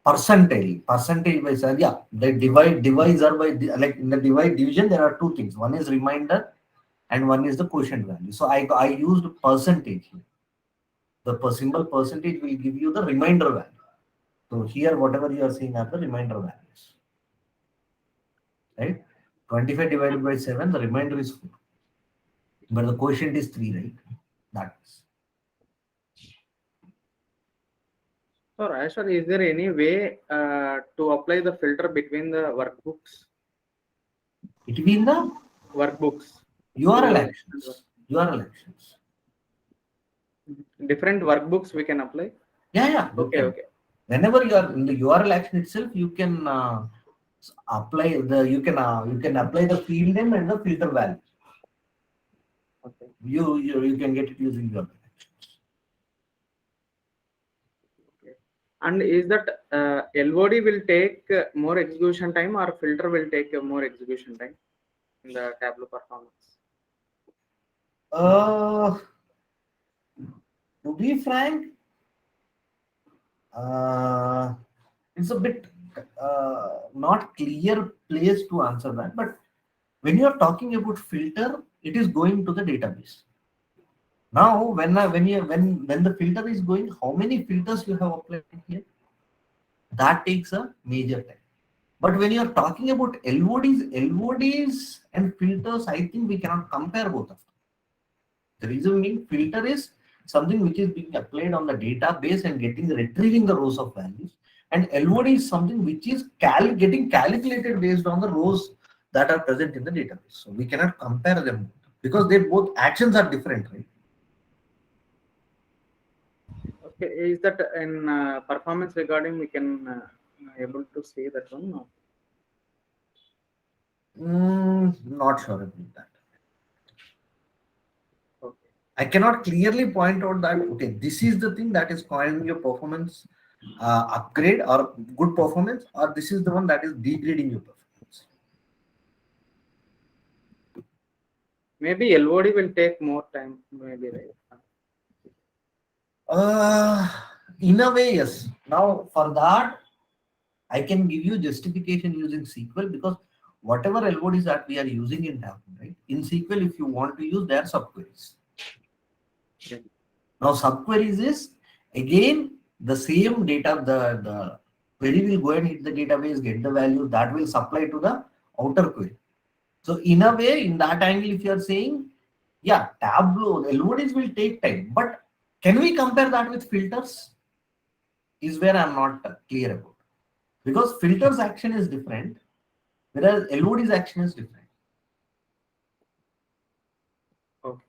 Percentage by 7. Yeah, the divisor by like in the divide division there are two things. One is reminder and one is the quotient value. So I used percentage here. The symbol percentage will give you the reminder value. So here whatever you are seeing are the reminder values, right? 25 divided by 7, the remainder is 4, but the quotient is 3, right? That is. So Rashad, is there any way to apply the filter between the workbooks? Between the Workbooks. URL actions. URL actions. Different workbooks we can apply? Yeah. Okay. Whenever you are in the URL action itself, you can apply the you can apply the field name and the filter value. Okay. You can get it using URL actions. Okay. And is that LOD will take more execution time or filter will take more execution time in the Tableau performance? To be frank, it's a bit not clear place to answer that. But when you are talking about filter, it is going to the database. Now, when the filter is going, how many filters you have applied here? That takes a major time. But when you are talking about LODs and filters, I think we cannot compare both of them. The reason being, filter is something which is being applied on the database and retrieving the rows of values, and LOD is something which is getting calculated based on the rows that are present in the database. So we cannot compare them because they both actions are different, right? Okay, is that in performance regarding we can able to see that one? No? Not sure about that. Okay. I cannot clearly point out that, okay, this is the thing that is causing your performance upgrade or good performance, or this is the one that is degrading your performance. Maybe LOD will take more time, maybe, right? In a way, yes. Now for that, I can give you justification using SQL, because whatever LODs that we are using in Tableau, right? In SQL, if you want to use, there are subqueries. Now subqueries is again the same data, the query will go and hit the database, get the value that will supply to the outer query. So in a way, in that angle, if you are saying, yeah, Tableau, LODs will take time, but can we compare that with filters? Is where I'm not clear about. Because filters action is different, whereas LOD's action is different. Okay.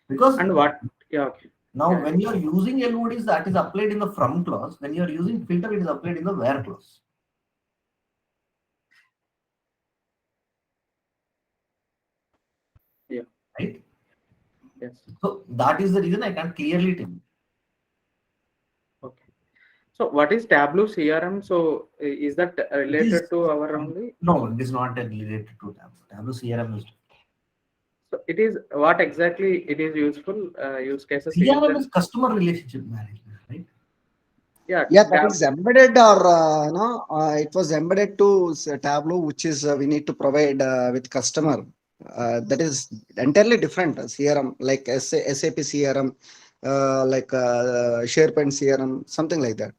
Because And what? Yeah. Okay. now Yeah. when you are using LODs, that is applied in the from clause. When you are using filter, it is applied in the where clause. Yeah. Right? Yes. So that is the reason I can't clearly tell you. Okay. So what is Tableau CRM? So is that related to our only? No, it is not related to Tableau. Tableau CRM is So it is what exactly it is useful use cases. CRM is customer relationship management, right? Yeah. Yeah, that is embedded, or no, it was embedded to Tableau, which is we need to provide with customer. That is entirely different. CRM, like SAP CRM, like SharePoint CRM, something like that.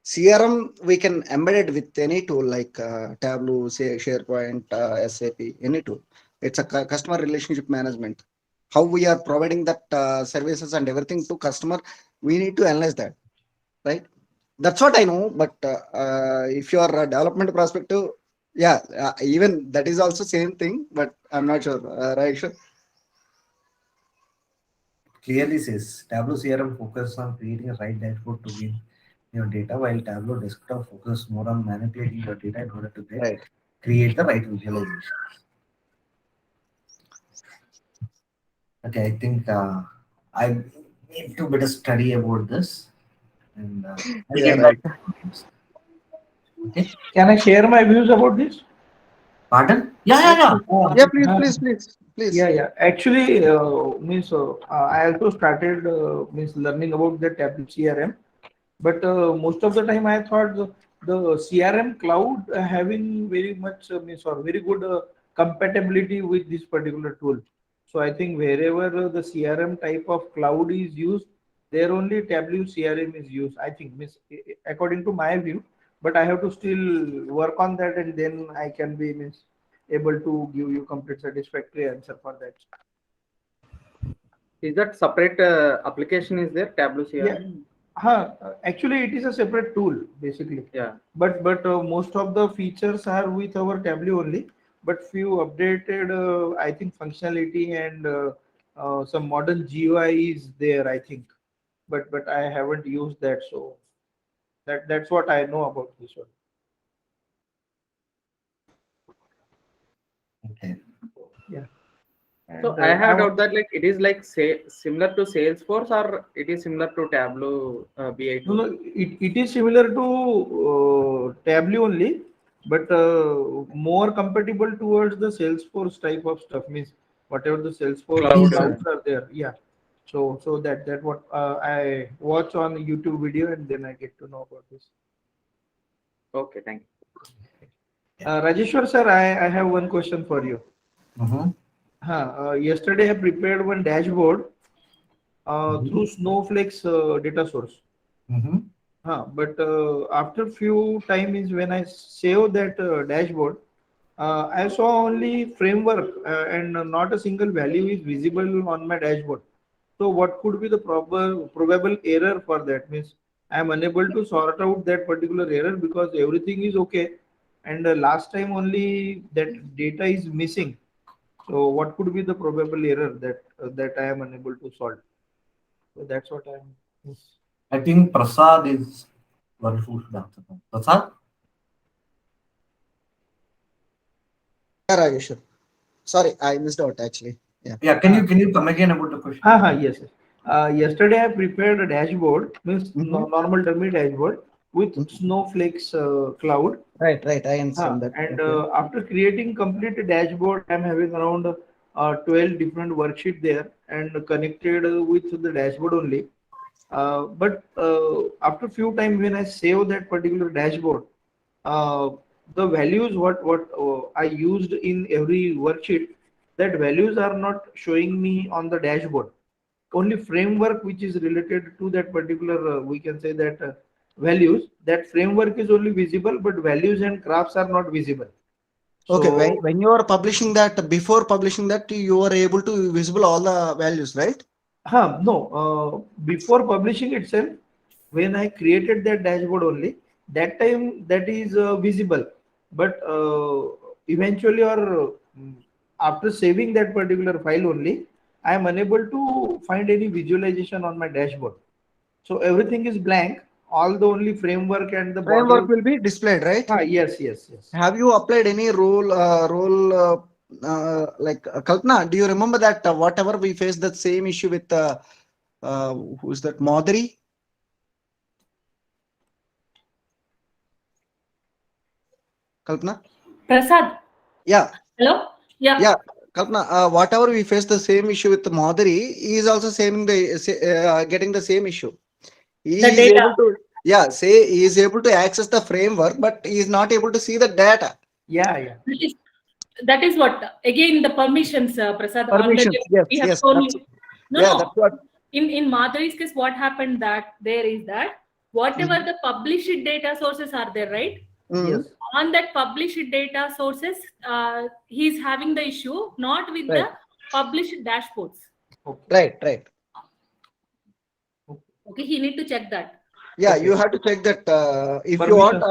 CRM we can embed it with any tool like Tableau, say SharePoint, SAP, any tool. It's a customer relationship management. How we are providing that services and everything to customer, we need to analyze that, right? That's what I know. But if you are a development perspective, yeah, even that is also same thing. But I'm not sure, right? Sure. Clearly says Tableau CRM focus on creating a right dashboard to win your data, while Tableau desktop focus more on manipulating your data in order to create the right visualization. Okay, I think I need to better study about this, and I'll Yeah, get right. back to you. Okay. Can I share my views about this? Pardon? Yeah. Yeah, please. Yeah. Actually, means I also started means learning about the tablet CRM, but most of the time I thought the CRM cloud having very much means or very good compatibility with this particular tool. So I think wherever the CRM type of cloud is used, there only Tableau CRM is used. I think means according to my view, but I have to still work on that, and then I can be means able to give you complete satisfactory answer for that. Is that separate application is there, Tableau CRM? Yeah. Actually, it is a separate tool basically. Yeah. But most of the features are with our Tableau only. But few updated, I think functionality and some modern GUI is there, I think. But I haven't used that, so that's what I know about this one. Okay. Yeah. So And, I have doubt that like it is like say similar to Salesforce or it is similar to Tableau BI tool. No, it is similar to Tableau only, but more compatible towards the Salesforce type of stuff. Means whatever the Salesforce Cloud, clouds are there. Yeah. So that what I watch on YouTube video, and then I get to know about this. Okay, thank you. Rajeshwar sir, I have one question for you. Yesterday I prepared one dashboard through Snowflake's data source. But after few times when I save that dashboard, I saw only framework and not a single value is visible on my dashboard. So what could be the probable error for that? Means I am unable to sort out that particular error because everything is okay, and last time only that data is missing. So what could be the probable error that I am unable to solve? So that's what I am. I think Prasad is one who should answer that. Prasad? Yeah, Rajesh. Sorry, I missed out actually. Yeah. Yeah, can you come again about the question? Yes. Yesterday I prepared a dashboard, means normal dummy dashboard with Snowflake's cloud. Right. I understand that. And after creating complete dashboard, I'm having around 12 different worksheet there and connected with the dashboard only. But after few time when I save that particular dashboard, the values what I used in every worksheet, that values are not showing me on the dashboard only framework which is related to that particular, we can say that values, that framework is only visible, but values and graphs are not visible. Okay, So, when you are publishing that, before publishing that, you are able to visible all the values, right? no, before publishing itself, when I created that dashboard only, that time that is visible, but eventually or after saving that particular file only, I am unable to find any visualization on my dashboard. So everything is blank. All the only framework and the Framework body. will be displayed, right? Yes, yes, yes. Have you applied any like Kalpana? Do you remember that whatever we faced that same issue with who's that Madhuri? Kalpana? Prasad. Yeah. Hello. Yeah. Yeah. Kalpana, whatever we faced the same issue with Madhuri, he is also getting the same issue. He The is data. able to, yeah, say he is able to access the framework, but he is not able to see the data. Yeah. That is what, again, the permissions, Prasad. Permissions, Already we have told you. No. That's what. In Madhuri's case, what happened that whatever the published data sources are there, right? Yes. On that published data sources, he's having the issue, not with the published dashboards. Okay. Right. Okay, he need to check that. Yeah, you have to check that if you want.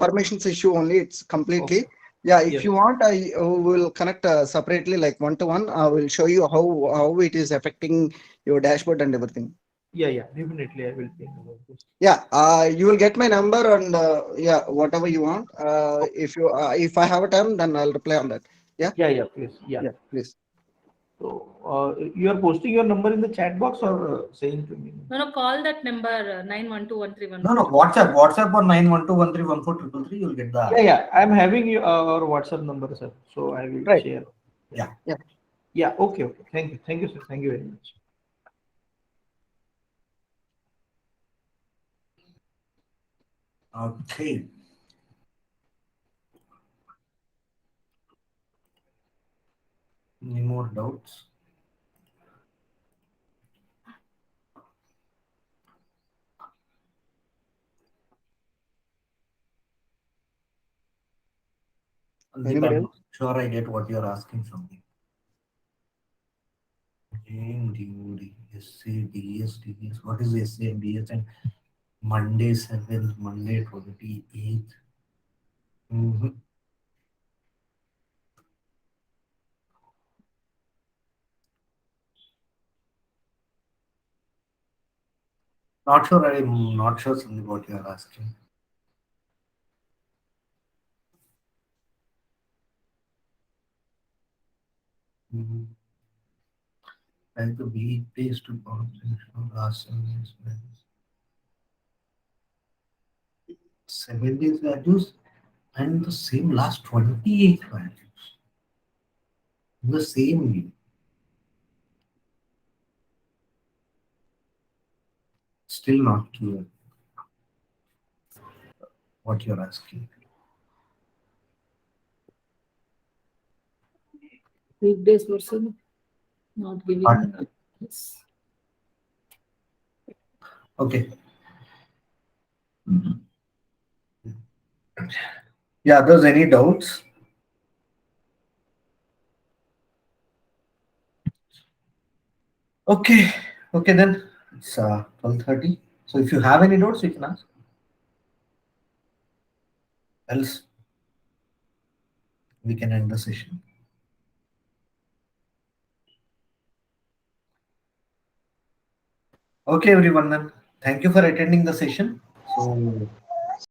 Permissions issue only. It's completely. Okay. Yeah, if you want, I will connect separately, like one-to-one. I will show you how it is affecting your dashboard and everything. Yeah, definitely I will think about this. Yeah, you will get my number and whatever you want. If I have a time, then I'll reply on that. Yeah. Yeah, please. Yeah, please. So you are posting your number in the chat box or saying to me? No, call that number 9121314. No, WhatsApp on 912131433. You'll get the. Yeah. I'm having our WhatsApp number, sir. So I will share. Yeah. Okay. Thank you, sir. Thank you very much. Okay. Any more doubts? I'm sure I get what you're asking from me. SA, DS. What is SA and DS? And Monday 7th, Monday 28th. I'm not sure something what you are asking. And the weekdays to last 7 days values and the same last 28 values. The same week. Still not clear what you're asking. Weekdays versus not giving. Yes. Okay. Yeah, there's any doubts? Okay, then it's 12:30. So if you have any doubts, you can ask. Else, we can end the session. Okay, everyone, then. Thank you for attending the session. So